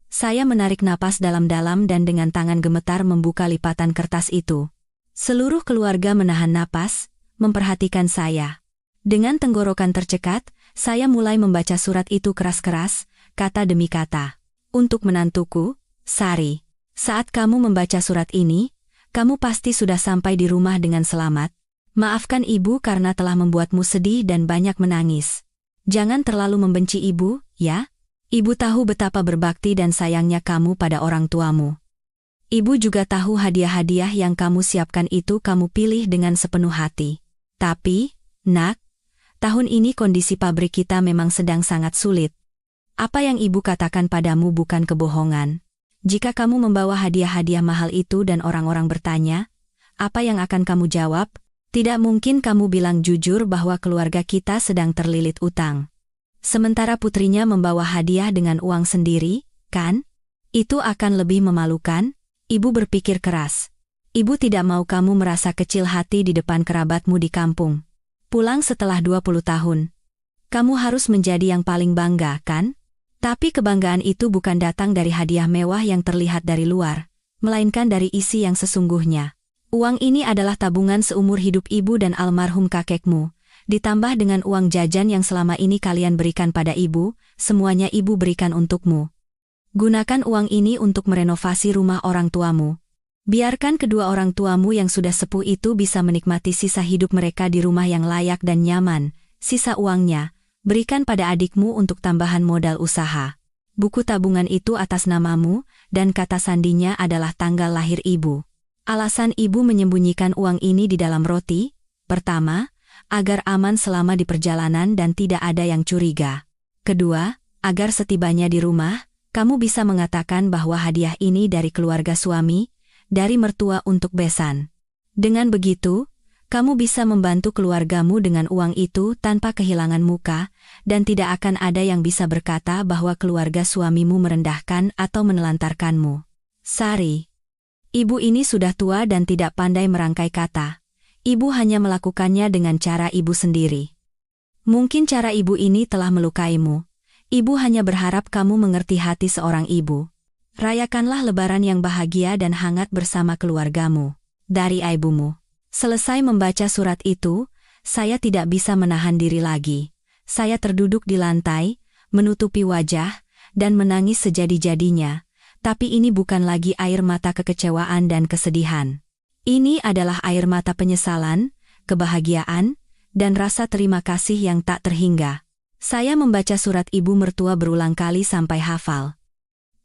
Saya menarik napas dalam-dalam dan dengan tangan gemetar membuka lipatan kertas itu. Seluruh keluarga menahan napas, memperhatikan saya. Dengan tenggorokan tercekat, saya mulai membaca surat itu keras-keras, kata demi kata. Untuk menantuku, Sari, saat kamu membaca surat ini, kamu pasti sudah sampai di rumah dengan selamat. Maafkan ibu karena telah membuatmu sedih dan banyak menangis. Jangan terlalu membenci ibu, ya? Ibu tahu betapa berbakti dan sayangnya kamu pada orang tuamu. Ibu juga tahu hadiah-hadiah yang kamu siapkan itu kamu pilih dengan sepenuh hati. Tapi, Nak, tahun ini kondisi pabrik kita memang sedang sangat sulit. Apa yang ibu katakan padamu bukan kebohongan. Jika kamu membawa hadiah-hadiah mahal itu dan orang-orang bertanya, apa yang akan kamu jawab? Tidak mungkin kamu bilang jujur bahwa keluarga kita sedang terlilit utang. Sementara putrinya membawa hadiah dengan uang sendiri, kan? Itu akan lebih memalukan. Ibu berpikir keras. Ibu tidak mau kamu merasa kecil hati di depan kerabatmu di kampung. Pulang setelah 20 tahun. Kamu harus menjadi yang paling bangga, kan? Tapi kebanggaan itu bukan datang dari hadiah mewah yang terlihat dari luar, melainkan dari isi yang sesungguhnya. Uang ini adalah tabungan seumur hidup ibu dan almarhum kakekmu, ditambah dengan uang jajan yang selama ini kalian berikan pada ibu, semuanya ibu berikan untukmu. Gunakan uang ini untuk merenovasi rumah orang tuamu. Biarkan kedua orang tuamu yang sudah sepuh itu bisa menikmati sisa hidup mereka di rumah yang layak dan nyaman. Sisa uangnya, berikan pada adikmu untuk tambahan modal usaha. Buku tabungan itu atas namamu, dan kata sandinya adalah tanggal lahir ibu. Alasan ibu menyembunyikan uang ini di dalam roti, pertama, agar aman selama di perjalanan dan tidak ada yang curiga. Kedua, agar setibanya di rumah, kamu bisa mengatakan bahwa hadiah ini dari keluarga suami, dari mertua untuk besan. Dengan begitu, kamu bisa membantu keluargamu dengan uang itu tanpa kehilangan muka, dan tidak akan ada yang bisa berkata bahwa keluarga suamimu merendahkan atau menelantarkanmu. Sari. Ibu ini sudah tua dan tidak pandai merangkai kata. Ibu hanya melakukannya dengan cara ibu sendiri. Mungkin cara ibu ini telah melukaimu. Ibu hanya berharap kamu mengerti hati seorang ibu. Rayakanlah Lebaran yang bahagia dan hangat bersama keluargamu. Dari ibumu. Selesai membaca surat itu, saya tidak bisa menahan diri lagi. Saya terduduk di lantai, menutupi wajah, dan menangis sejadi-jadinya. Tapi ini bukan lagi air mata kekecewaan dan kesedihan. Ini adalah air mata penyesalan, kebahagiaan, dan rasa terima kasih yang tak terhingga. Saya membaca surat ibu mertua berulang kali sampai hafal.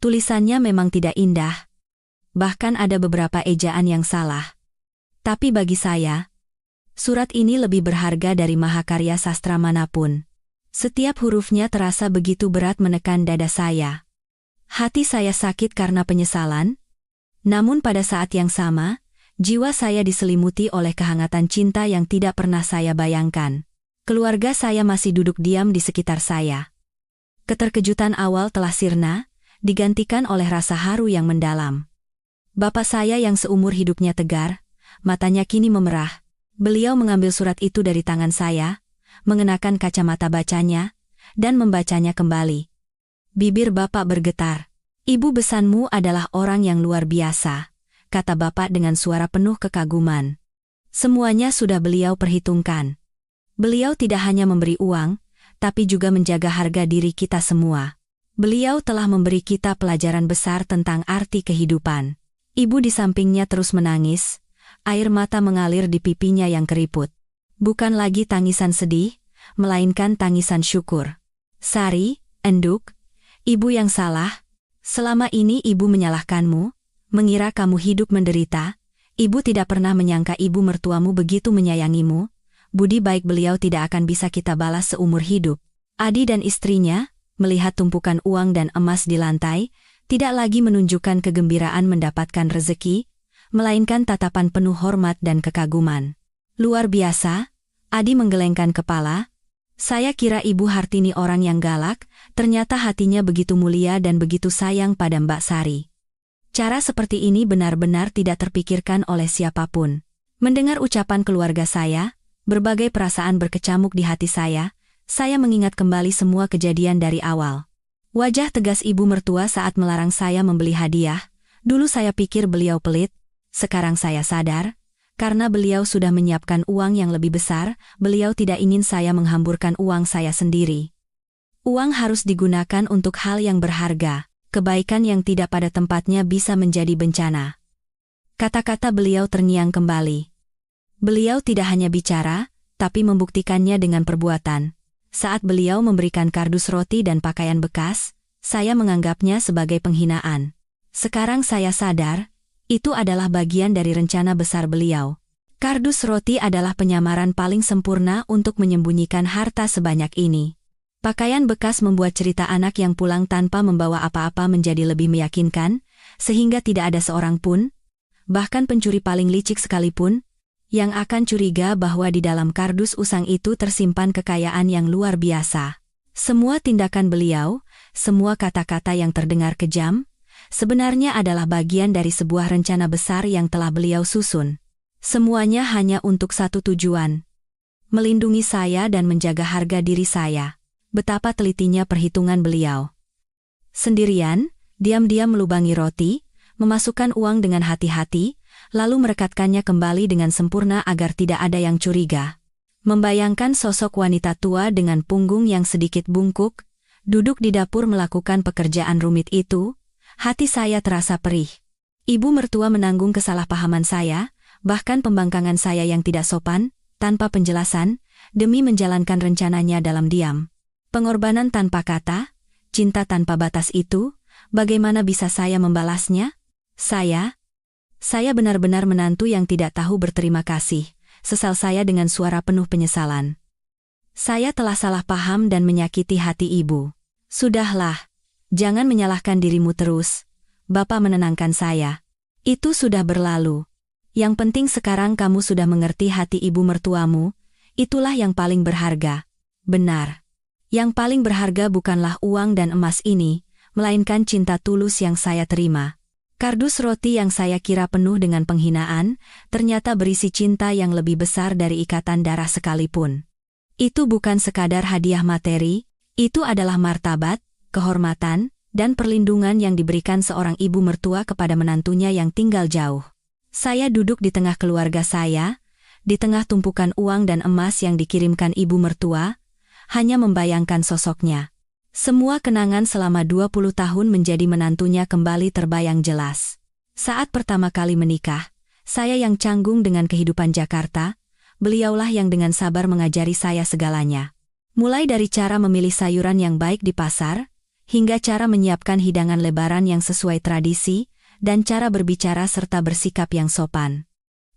Tulisannya memang tidak indah. Bahkan ada beberapa ejaan yang salah. Tapi bagi saya, surat ini lebih berharga dari mahakarya sastra manapun. Setiap hurufnya terasa begitu berat menekan dada saya. Hati saya sakit karena penyesalan. Namun pada saat yang sama, jiwa saya diselimuti oleh kehangatan cinta yang tidak pernah saya bayangkan. Keluarga saya masih duduk diam di sekitar saya. Keterkejutan awal telah sirna, digantikan oleh rasa haru yang mendalam. Bapak saya yang seumur hidupnya tegar, matanya kini memerah. Beliau mengambil surat itu dari tangan saya, mengenakan kacamata bacanya, dan membacanya kembali. Bibir Bapak bergetar. Ibu besanmu adalah orang yang luar biasa, kata Bapak dengan suara penuh kekaguman. Semuanya sudah beliau perhitungkan. Beliau tidak hanya memberi uang, tapi juga menjaga harga diri kita semua. Beliau telah memberi kita pelajaran besar tentang arti kehidupan. Ibu di sampingnya terus menangis, air mata mengalir di pipinya yang keriput. Bukan lagi tangisan sedih, melainkan tangisan syukur. Sari, enduk, ibu yang salah. Selama ini ibu menyalahkanmu, mengira kamu hidup menderita. Ibu tidak pernah menyangka ibu mertuamu begitu menyayangimu. Budi baik beliau tidak akan bisa kita balas seumur hidup. Adi dan istrinya, melihat tumpukan uang dan emas di lantai, tidak lagi menunjukkan kegembiraan mendapatkan rezeki, melainkan tatapan penuh hormat dan kekaguman. Luar biasa, Adi menggelengkan kepala. Saya kira Ibu Hartini orang yang galak, ternyata hatinya begitu mulia dan begitu sayang pada Mbak Sari. Cara seperti ini benar-benar tidak terpikirkan oleh siapapun. Mendengar ucapan keluarga saya, berbagai perasaan berkecamuk di hati saya mengingat kembali semua kejadian dari awal. Wajah tegas ibu mertua saat melarang saya membeli hadiah. Dulu saya pikir beliau pelit, sekarang saya sadar, karena beliau sudah menyiapkan uang yang lebih besar, beliau tidak ingin saya menghamburkan uang saya sendiri. Uang harus digunakan untuk hal yang berharga, kebaikan yang tidak pada tempatnya bisa menjadi bencana. Kata-kata beliau terngiang kembali. Beliau tidak hanya bicara, tapi membuktikannya dengan perbuatan. Saat beliau memberikan kardus roti dan pakaian bekas, saya menganggapnya sebagai penghinaan. Sekarang saya sadar, Itu adalah bagian dari rencana besar beliau. Kardus roti adalah penyamaran paling sempurna untuk menyembunyikan harta sebanyak ini. Pakaian bekas membuat cerita anak yang pulang tanpa membawa apa-apa menjadi lebih meyakinkan, sehingga tidak ada seorang pun, bahkan pencuri paling licik sekalipun, yang akan curiga bahwa di dalam kardus usang itu tersimpan kekayaan yang luar biasa. Semua tindakan beliau, semua kata-kata yang terdengar kejam, sebenarnya adalah bagian dari sebuah rencana besar yang telah beliau susun. Semuanya hanya untuk satu tujuan. Melindungi saya dan menjaga harga diri saya. Betapa telitinya perhitungan beliau. Sendirian, diam-diam melubangi roti, memasukkan uang dengan hati-hati, lalu merekatkannya kembali dengan sempurna agar tidak ada yang curiga. Membayangkan sosok wanita tua dengan punggung yang sedikit bungkuk, duduk di dapur melakukan pekerjaan rumit itu, hati saya terasa perih. Ibu mertua menanggung kesalahpahaman saya, bahkan pembangkangan saya yang tidak sopan, tanpa penjelasan, demi menjalankan rencananya dalam diam. Pengorbanan tanpa kata, cinta tanpa batas itu, bagaimana bisa saya membalasnya? Saya benar-benar menantu yang tidak tahu berterima kasih, sesal saya dengan suara penuh penyesalan. Saya telah salah paham dan menyakiti hati ibu. Sudahlah, jangan menyalahkan dirimu terus. Bapak menenangkan saya. Itu sudah berlalu. Yang penting sekarang kamu sudah mengerti hati ibu mertuamu, itulah yang paling berharga. Benar. Yang paling berharga bukanlah uang dan emas ini, melainkan cinta tulus yang saya terima. Kardus roti yang saya kira penuh dengan penghinaan, ternyata berisi cinta yang lebih besar dari ikatan darah sekalipun. Itu bukan sekadar hadiah materi, itu adalah martabat, kehormatan, dan perlindungan yang diberikan seorang ibu mertua kepada menantunya yang tinggal jauh. Saya duduk di tengah keluarga saya, di tengah tumpukan uang dan emas yang dikirimkan ibu mertua, hanya membayangkan sosoknya. Semua kenangan selama 20 tahun menjadi menantunya kembali terbayang jelas. Saat pertama kali menikah, saya yang canggung dengan kehidupan Jakarta, beliaulah yang dengan sabar mengajari saya segalanya. Mulai dari cara memilih sayuran yang baik di pasar, hingga cara menyiapkan hidangan lebaran yang sesuai tradisi, dan cara berbicara serta bersikap yang sopan.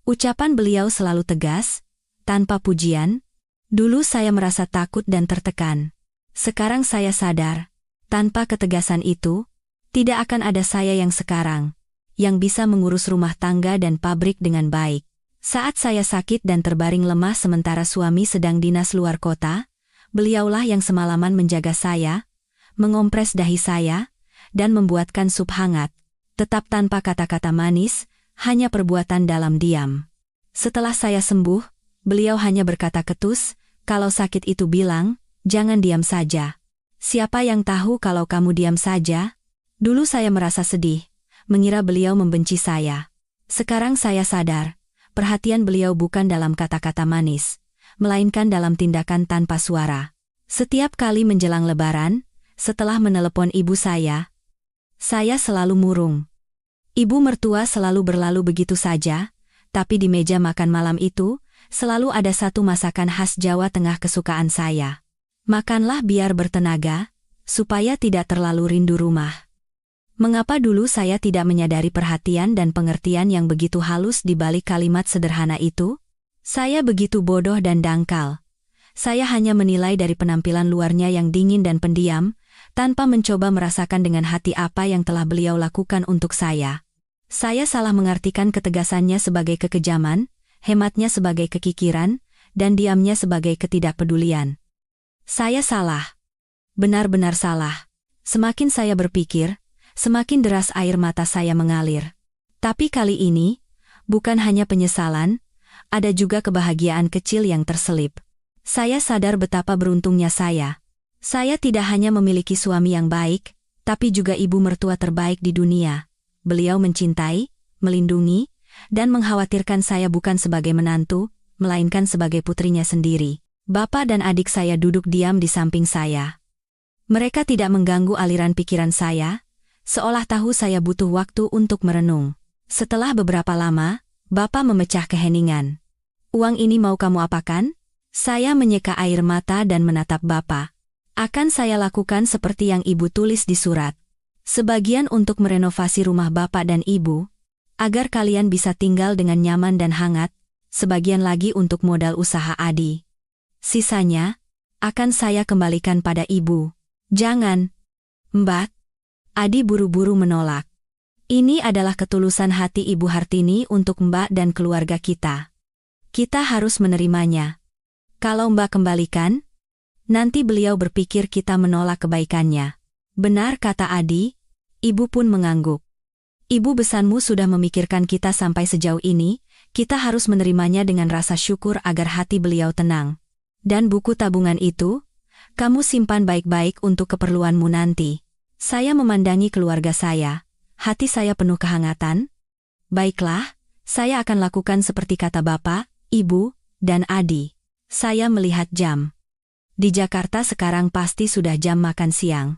Ucapan beliau selalu tegas, tanpa pujian. Dulu saya merasa takut dan tertekan. Sekarang saya sadar, tanpa ketegasan itu, tidak akan ada saya yang sekarang, yang bisa mengurus rumah tangga dan pabrik dengan baik. Saat saya sakit dan terbaring lemah sementara suami sedang dinas luar kota, beliaulah yang semalaman menjaga saya, mengompres dahi saya, dan membuatkan sup hangat, tetap tanpa kata-kata manis, hanya perbuatan dalam diam. Setelah saya sembuh, beliau hanya berkata ketus, kalau sakit itu bilang, jangan diam saja. Siapa yang tahu kalau kamu diam saja? Dulu saya merasa sedih, mengira beliau membenci saya. Sekarang saya sadar, perhatian beliau bukan dalam kata-kata manis, melainkan dalam tindakan tanpa suara. Setiap kali menjelang lebaran, setelah menelepon ibu saya selalu murung. Ibu mertua selalu berlalu begitu saja, tapi di meja makan malam itu, selalu ada satu masakan khas Jawa Tengah kesukaan saya. Makanlah biar bertenaga, supaya tidak terlalu rindu rumah. Mengapa dulu saya tidak menyadari perhatian dan pengertian yang begitu halus di balik kalimat sederhana itu? Saya begitu bodoh dan dangkal. Saya hanya menilai dari penampilan luarnya yang dingin dan pendiam, tanpa mencoba merasakan dengan hati apa yang telah beliau lakukan untuk saya. Saya salah mengartikan ketegasannya sebagai kekejaman, hematnya sebagai kekikiran, dan diamnya sebagai ketidakpedulian. Saya salah. Benar-benar salah. Semakin saya berpikir, semakin deras air mata saya mengalir. Tapi kali ini, bukan hanya penyesalan, ada juga kebahagiaan kecil yang terselip. Saya sadar betapa beruntungnya saya. Saya tidak hanya memiliki suami yang baik, tapi juga ibu mertua terbaik di dunia. Beliau mencintai, melindungi, dan mengkhawatirkan saya bukan sebagai menantu, melainkan sebagai putrinya sendiri. Bapak dan adik saya duduk diam di samping saya. Mereka tidak mengganggu aliran pikiran saya, seolah tahu saya butuh waktu untuk merenung. Setelah beberapa lama, Bapak memecah keheningan. Uang ini mau kamu apakan? Saya menyeka air mata dan menatap Bapak. Akan saya lakukan seperti yang Ibu tulis di surat. Sebagian untuk merenovasi rumah Bapak dan Ibu, agar kalian bisa tinggal dengan nyaman dan hangat, sebagian lagi untuk modal usaha Adi. Sisanya, akan saya kembalikan pada ibu. Jangan, Mbak. Adi buru-buru menolak. Ini adalah ketulusan hati Ibu Hartini untuk Mbak dan keluarga kita. Kita harus menerimanya. Kalau Mbak kembalikan, nanti beliau berpikir kita menolak kebaikannya. Benar kata Adi, ibu pun mengangguk. Ibu besanmu sudah memikirkan kita sampai sejauh ini, kita harus menerimanya dengan rasa syukur agar hati beliau tenang. Dan buku tabungan itu, kamu simpan baik-baik untuk keperluanmu nanti. Saya memandangi keluarga saya, hati saya penuh kehangatan. Baiklah, saya akan lakukan seperti kata Bapak, Ibu, dan Adi. Saya melihat jam. Di Jakarta sekarang pasti sudah jam makan siang.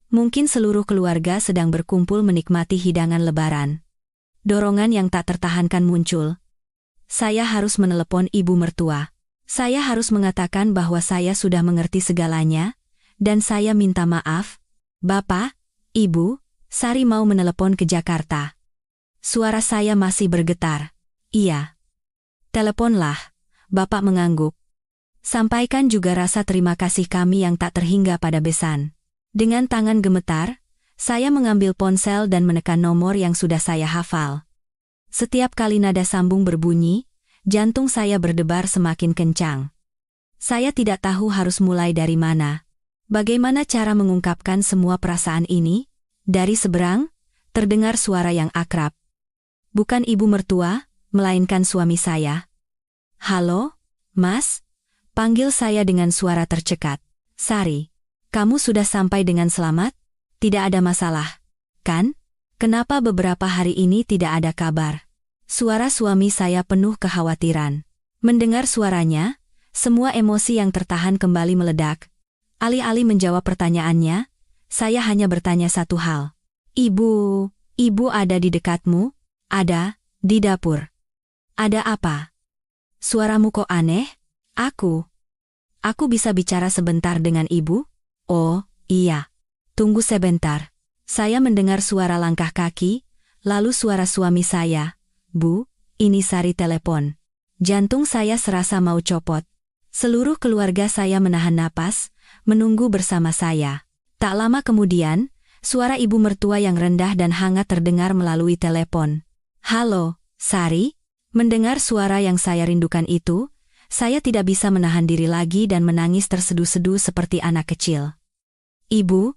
Mungkin seluruh keluarga sedang berkumpul menikmati hidangan lebaran. Dorongan yang tak tertahankan muncul. Saya harus menelepon ibu mertua. Saya harus mengatakan bahwa saya sudah mengerti segalanya, dan saya minta maaf. Bapak, Ibu, Sari mau menelepon ke Jakarta. Suara saya masih bergetar. Iya. Teleponlah, Bapak mengangguk. Sampaikan juga rasa terima kasih kami yang tak terhingga pada besan. Dengan tangan gemetar, saya mengambil ponsel dan menekan nomor yang sudah saya hafal. Setiap kali nada sambung berbunyi, jantung saya berdebar semakin kencang. Saya tidak tahu harus mulai dari mana. Bagaimana cara mengungkapkan semua perasaan ini? Dari seberang, terdengar suara yang akrab. Bukan ibu mertua, melainkan suami saya. Halo, Mas? Panggil saya dengan suara tercekat. Sari, kamu sudah sampai dengan selamat? Tidak ada masalah, kan? Kenapa beberapa hari ini tidak ada kabar? Suara suami saya penuh kekhawatiran. Mendengar suaranya, semua emosi yang tertahan kembali meledak. Alih-alih menjawab pertanyaannya, saya hanya bertanya satu hal. Ibu ada di dekatmu? Ada, di dapur. Ada apa? Suaramu kok aneh? Aku bisa bicara sebentar dengan ibu? Oh, iya. Tunggu sebentar. Saya mendengar suara langkah kaki, lalu suara suami saya. Bu, ini Sari telepon. Jantung saya serasa mau copot. Seluruh keluarga saya menahan napas, menunggu bersama saya. Tak lama kemudian, suara ibu mertua yang rendah dan hangat terdengar melalui telepon. Halo, Sari? Mendengar suara yang saya rindukan itu, saya tidak bisa menahan diri lagi dan menangis terseduh-seduh seperti anak kecil. Ibu,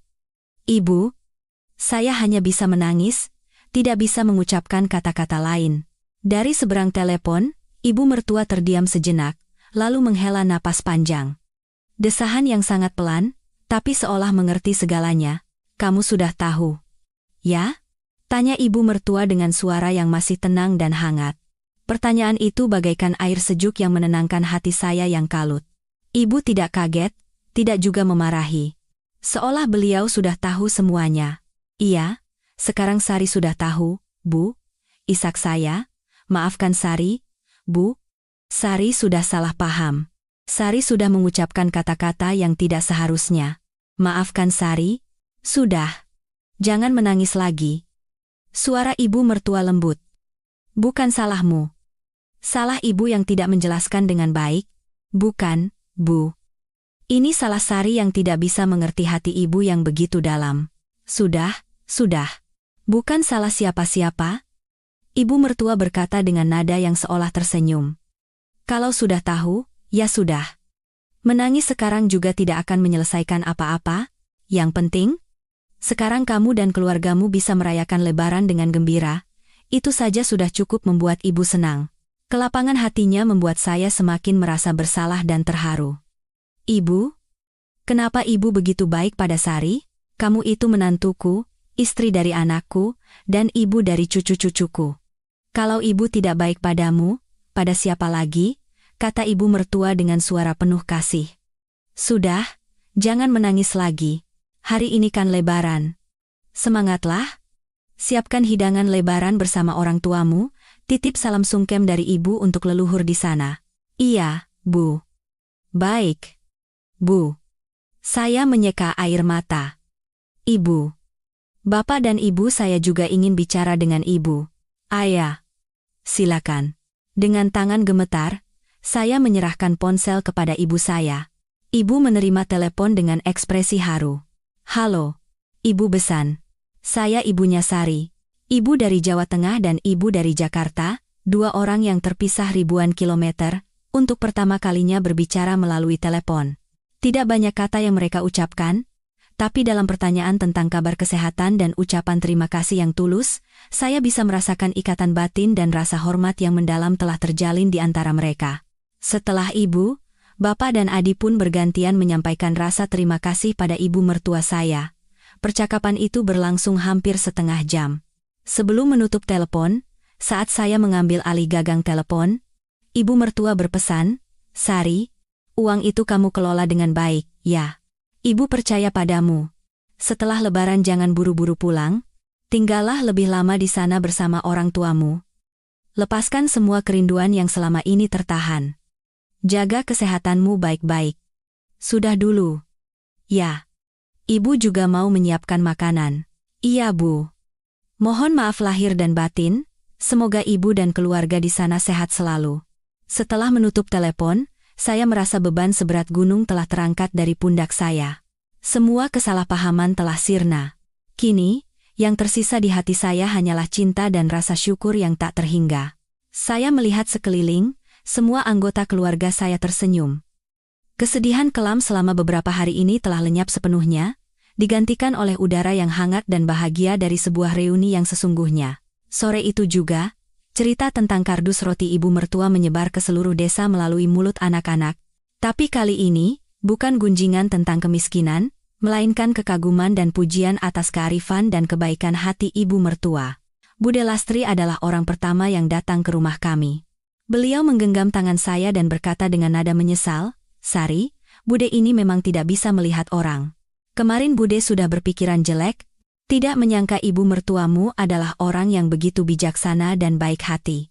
saya hanya bisa menangis, tidak bisa mengucapkan kata-kata lain. Dari seberang telepon, ibu mertua terdiam sejenak, lalu menghela napas panjang. Desahan yang sangat pelan, tapi seolah mengerti segalanya. Kamu sudah tahu. Ya? Tanya ibu mertua dengan suara yang masih tenang dan hangat. Pertanyaan itu bagaikan air sejuk yang menenangkan hati saya yang kalut. Ibu tidak kaget, tidak juga memarahi. Seolah beliau sudah tahu semuanya. Iya, sekarang Sari sudah tahu, Bu. Isak saya, maafkan Sari, Bu. Sari sudah salah paham. Sari sudah mengucapkan kata-kata yang tidak seharusnya. Maafkan Sari, sudah. Jangan menangis lagi. Suara ibu mertua lembut. Bukan salahmu. Salah ibu yang tidak menjelaskan dengan baik. Bukan, Bu. Ini salah Sari yang tidak bisa mengerti hati ibu yang begitu dalam. Sudah. Bukan salah siapa-siapa. Ibu mertua berkata dengan nada yang seolah tersenyum. Kalau sudah tahu, ya sudah. Menangis sekarang juga tidak akan menyelesaikan apa-apa. Yang penting, sekarang kamu dan keluargamu bisa merayakan Lebaran dengan gembira. Itu saja sudah cukup membuat ibu senang. Kelapangan hatinya membuat saya semakin merasa bersalah dan terharu. Ibu? Kenapa ibu begitu baik pada Sari? Kamu itu menantuku, istri dari anakku, dan ibu dari cucu-cucuku. Kalau ibu tidak baik padamu, pada siapa lagi? Kata ibu mertua dengan suara penuh kasih. Sudah, jangan menangis lagi. Hari ini kan Lebaran. Semangatlah. Siapkan hidangan Lebaran bersama orang tuamu, titip salam sungkem dari ibu untuk leluhur di sana. Iya, Bu. Baik. Bu. Saya menyeka air mata. Ibu. Bapak dan ibu saya juga ingin bicara dengan ibu. Ayah, silakan. Dengan tangan gemetar, saya menyerahkan ponsel kepada ibu saya. Ibu menerima telepon dengan ekspresi haru. Halo, Ibu Besan. Saya ibunya Sari. Ibu dari Jawa Tengah dan ibu dari Jakarta, dua orang yang terpisah ribuan kilometer, untuk pertama kalinya berbicara melalui telepon. Tidak banyak kata yang mereka ucapkan, tapi dalam pertanyaan tentang kabar kesehatan dan ucapan terima kasih yang tulus, saya bisa merasakan ikatan batin dan rasa hormat yang mendalam telah terjalin di antara mereka. Setelah ibu, bapak dan adik pun bergantian menyampaikan rasa terima kasih pada ibu mertua saya. Percakapan itu berlangsung hampir setengah jam. Sebelum menutup telepon, saat saya mengambil alih gagang telepon, ibu mertua berpesan, "Sari, uang itu kamu kelola dengan baik, ya. Ibu percaya padamu. Setelah lebaran jangan buru-buru pulang, tinggallah lebih lama di sana bersama orang tuamu. Lepaskan semua kerinduan yang selama ini tertahan. Jaga kesehatanmu baik-baik. Sudah dulu." "Ya. Ibu juga mau menyiapkan makanan." "Iya, Bu. Mohon maaf lahir dan batin, semoga ibu dan keluarga di sana sehat selalu." Setelah menutup telepon, saya merasa beban seberat gunung telah terangkat dari pundak saya. Semua kesalahpahaman telah sirna. Kini, yang tersisa di hati saya hanyalah cinta dan rasa syukur yang tak terhingga. Saya melihat sekeliling, semua anggota keluarga saya tersenyum. Kesedihan kelam selama beberapa hari ini telah lenyap sepenuhnya, digantikan oleh udara yang hangat dan bahagia dari sebuah reuni yang sesungguhnya. Sore itu juga, cerita tentang kardus roti ibu mertua menyebar ke seluruh desa melalui mulut anak-anak. Tapi kali ini, bukan gunjingan tentang kemiskinan, melainkan kekaguman dan pujian atas kearifan dan kebaikan hati ibu mertua. Bude Lastri adalah orang pertama yang datang ke rumah kami. Beliau menggenggam tangan saya dan berkata dengan nada menyesal, "Sari, Bude ini memang tidak bisa melihat orang. Kemarin Bude sudah berpikiran jelek, tidak menyangka ibu mertuamu adalah orang yang begitu bijaksana dan baik hati.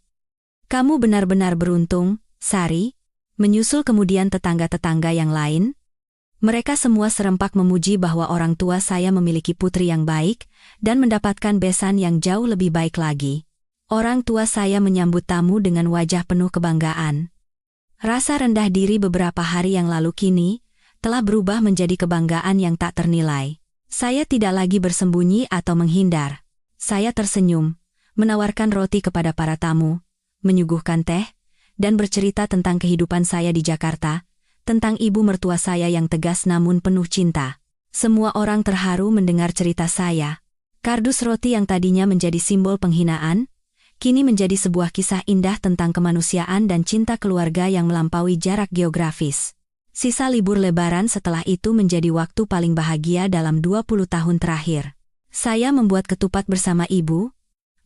Kamu benar-benar beruntung, Sari." Menyusul kemudian tetangga-tetangga yang lain. Mereka semua serempak memuji bahwa orang tua saya memiliki putri yang baik, dan mendapatkan besan yang jauh lebih baik lagi. Orang tua saya menyambut tamu dengan wajah penuh kebanggaan. Rasa rendah diri beberapa hari yang lalu kini, telah berubah menjadi kebanggaan yang tak ternilai. Saya tidak lagi bersembunyi atau menghindar. Saya tersenyum, menawarkan roti kepada para tamu, menyuguhkan teh, dan bercerita tentang kehidupan saya di Jakarta, tentang ibu mertua saya yang tegas namun penuh cinta. Semua orang terharu mendengar cerita saya. Kardus roti yang tadinya menjadi simbol penghinaan, kini menjadi sebuah kisah indah tentang kemanusiaan dan cinta keluarga yang melampaui jarak geografis. Sisa libur lebaran setelah itu menjadi waktu paling bahagia dalam 20 tahun terakhir. Saya membuat ketupat bersama ibu,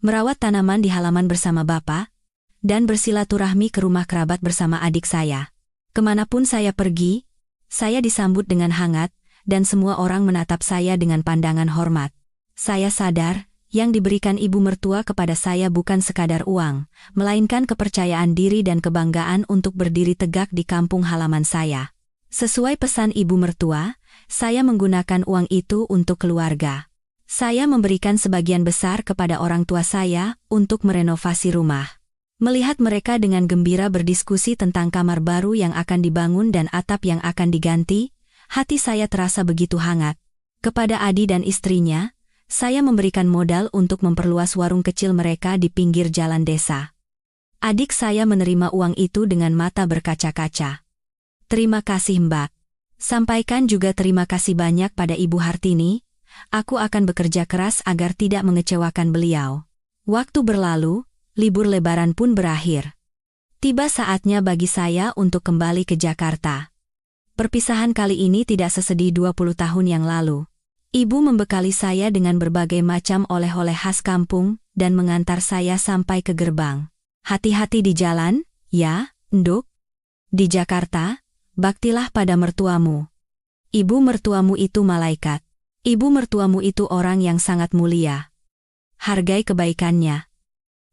merawat tanaman di halaman bersama bapak, dan bersilaturahmi ke rumah kerabat bersama adik saya. Kemanapun saya pergi, saya disambut dengan hangat, dan semua orang menatap saya dengan pandangan hormat. Saya sadar, yang diberikan ibu mertua kepada saya bukan sekadar uang, melainkan kepercayaan diri dan kebanggaan untuk berdiri tegak di kampung halaman saya. Sesuai pesan ibu mertua, saya menggunakan uang itu untuk keluarga. Saya memberikan sebagian besar kepada orang tua saya untuk merenovasi rumah. Melihat mereka dengan gembira berdiskusi tentang kamar baru yang akan dibangun dan atap yang akan diganti, hati saya terasa begitu hangat. Kepada Adi dan istrinya, saya memberikan modal untuk memperluas warung kecil mereka di pinggir jalan desa. Adik saya menerima uang itu dengan mata berkaca-kaca. "Terima kasih Mbak. Sampaikan juga terima kasih banyak pada Ibu Hartini. Aku akan bekerja keras agar tidak mengecewakan beliau." Waktu berlalu, libur lebaran pun berakhir. Tiba saatnya bagi saya untuk kembali ke Jakarta. Perpisahan kali ini tidak sesedih 20 tahun yang lalu. Ibu membekali saya dengan berbagai macam oleh-oleh khas kampung dan mengantar saya sampai ke gerbang. "Hati-hati di jalan, ya, Nduk. Di Jakarta, baktilah pada mertuamu. Ibu mertuamu itu malaikat. Ibu mertuamu itu orang yang sangat mulia. Hargai kebaikannya."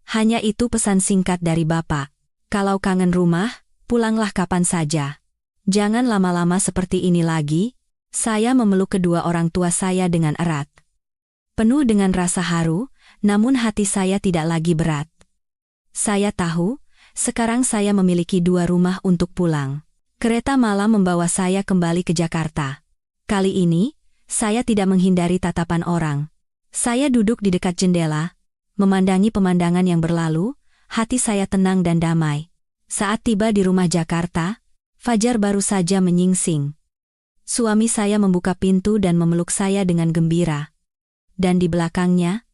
Hanya itu pesan singkat dari Bapak. "Kalau kangen rumah, pulanglah kapan saja. Jangan lama-lama seperti ini lagi." Saya memeluk kedua orang tua saya dengan erat. Penuh dengan rasa haru, namun hati saya tidak lagi berat. Saya tahu, sekarang saya memiliki 2 rumah untuk pulang. Kereta malam membawa saya kembali ke Jakarta. Kali ini, saya tidak menghindari tatapan orang. Saya duduk di dekat jendela, memandangi pemandangan yang berlalu, hati saya tenang dan damai. Saat tiba di rumah Jakarta, fajar baru saja menyingsing. Suami saya membuka pintu dan memeluk saya dengan gembira. Dan di belakangnya,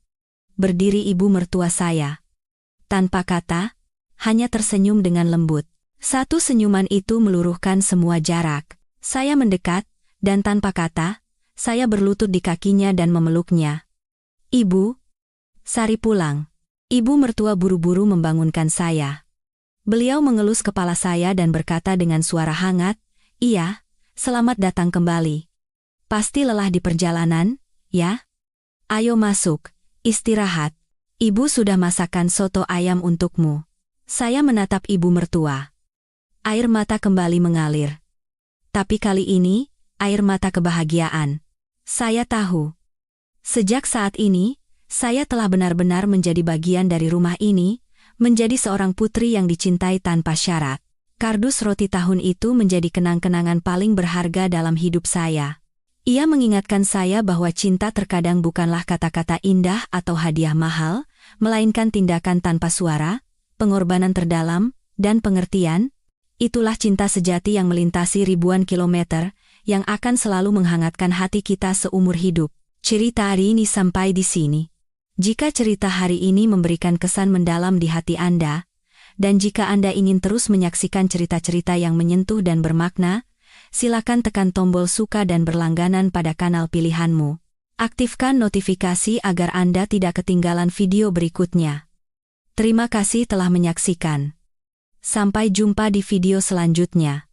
berdiri ibu mertua saya. Tanpa kata, hanya tersenyum dengan lembut. Satu senyuman itu meluruhkan semua jarak. Saya mendekat, dan tanpa kata, saya berlutut di kakinya dan memeluknya. "Ibu, Sari pulang." Ibu mertua buru-buru membangunkan saya. Beliau mengelus kepala saya dan berkata dengan suara hangat, "Iya, selamat datang kembali. Pasti lelah di perjalanan, ya? Ayo masuk, istirahat. Ibu sudah masakkan soto ayam untukmu." Saya menatap ibu mertua. Air mata kembali mengalir. Tapi kali ini, air mata kebahagiaan. Saya tahu. Sejak saat ini, saya telah benar-benar menjadi bagian dari rumah ini, menjadi seorang putri yang dicintai tanpa syarat. Kardus roti tahun itu menjadi kenang-kenangan paling berharga dalam hidup saya. Ia mengingatkan saya bahwa cinta terkadang bukanlah kata-kata indah atau hadiah mahal, melainkan tindakan tanpa suara, pengorbanan terdalam, dan pengertian. Itulah cinta sejati yang melintasi ribuan kilometer, yang akan selalu menghangatkan hati kita seumur hidup. Cerita hari ini sampai di sini. Jika cerita hari ini memberikan kesan mendalam di hati Anda, dan jika Anda ingin terus menyaksikan cerita-cerita yang menyentuh dan bermakna, silakan tekan tombol suka dan berlangganan pada kanal pilihanmu. Aktifkan notifikasi agar Anda tidak ketinggalan video berikutnya. Terima kasih telah menyaksikan. Sampai jumpa di video selanjutnya.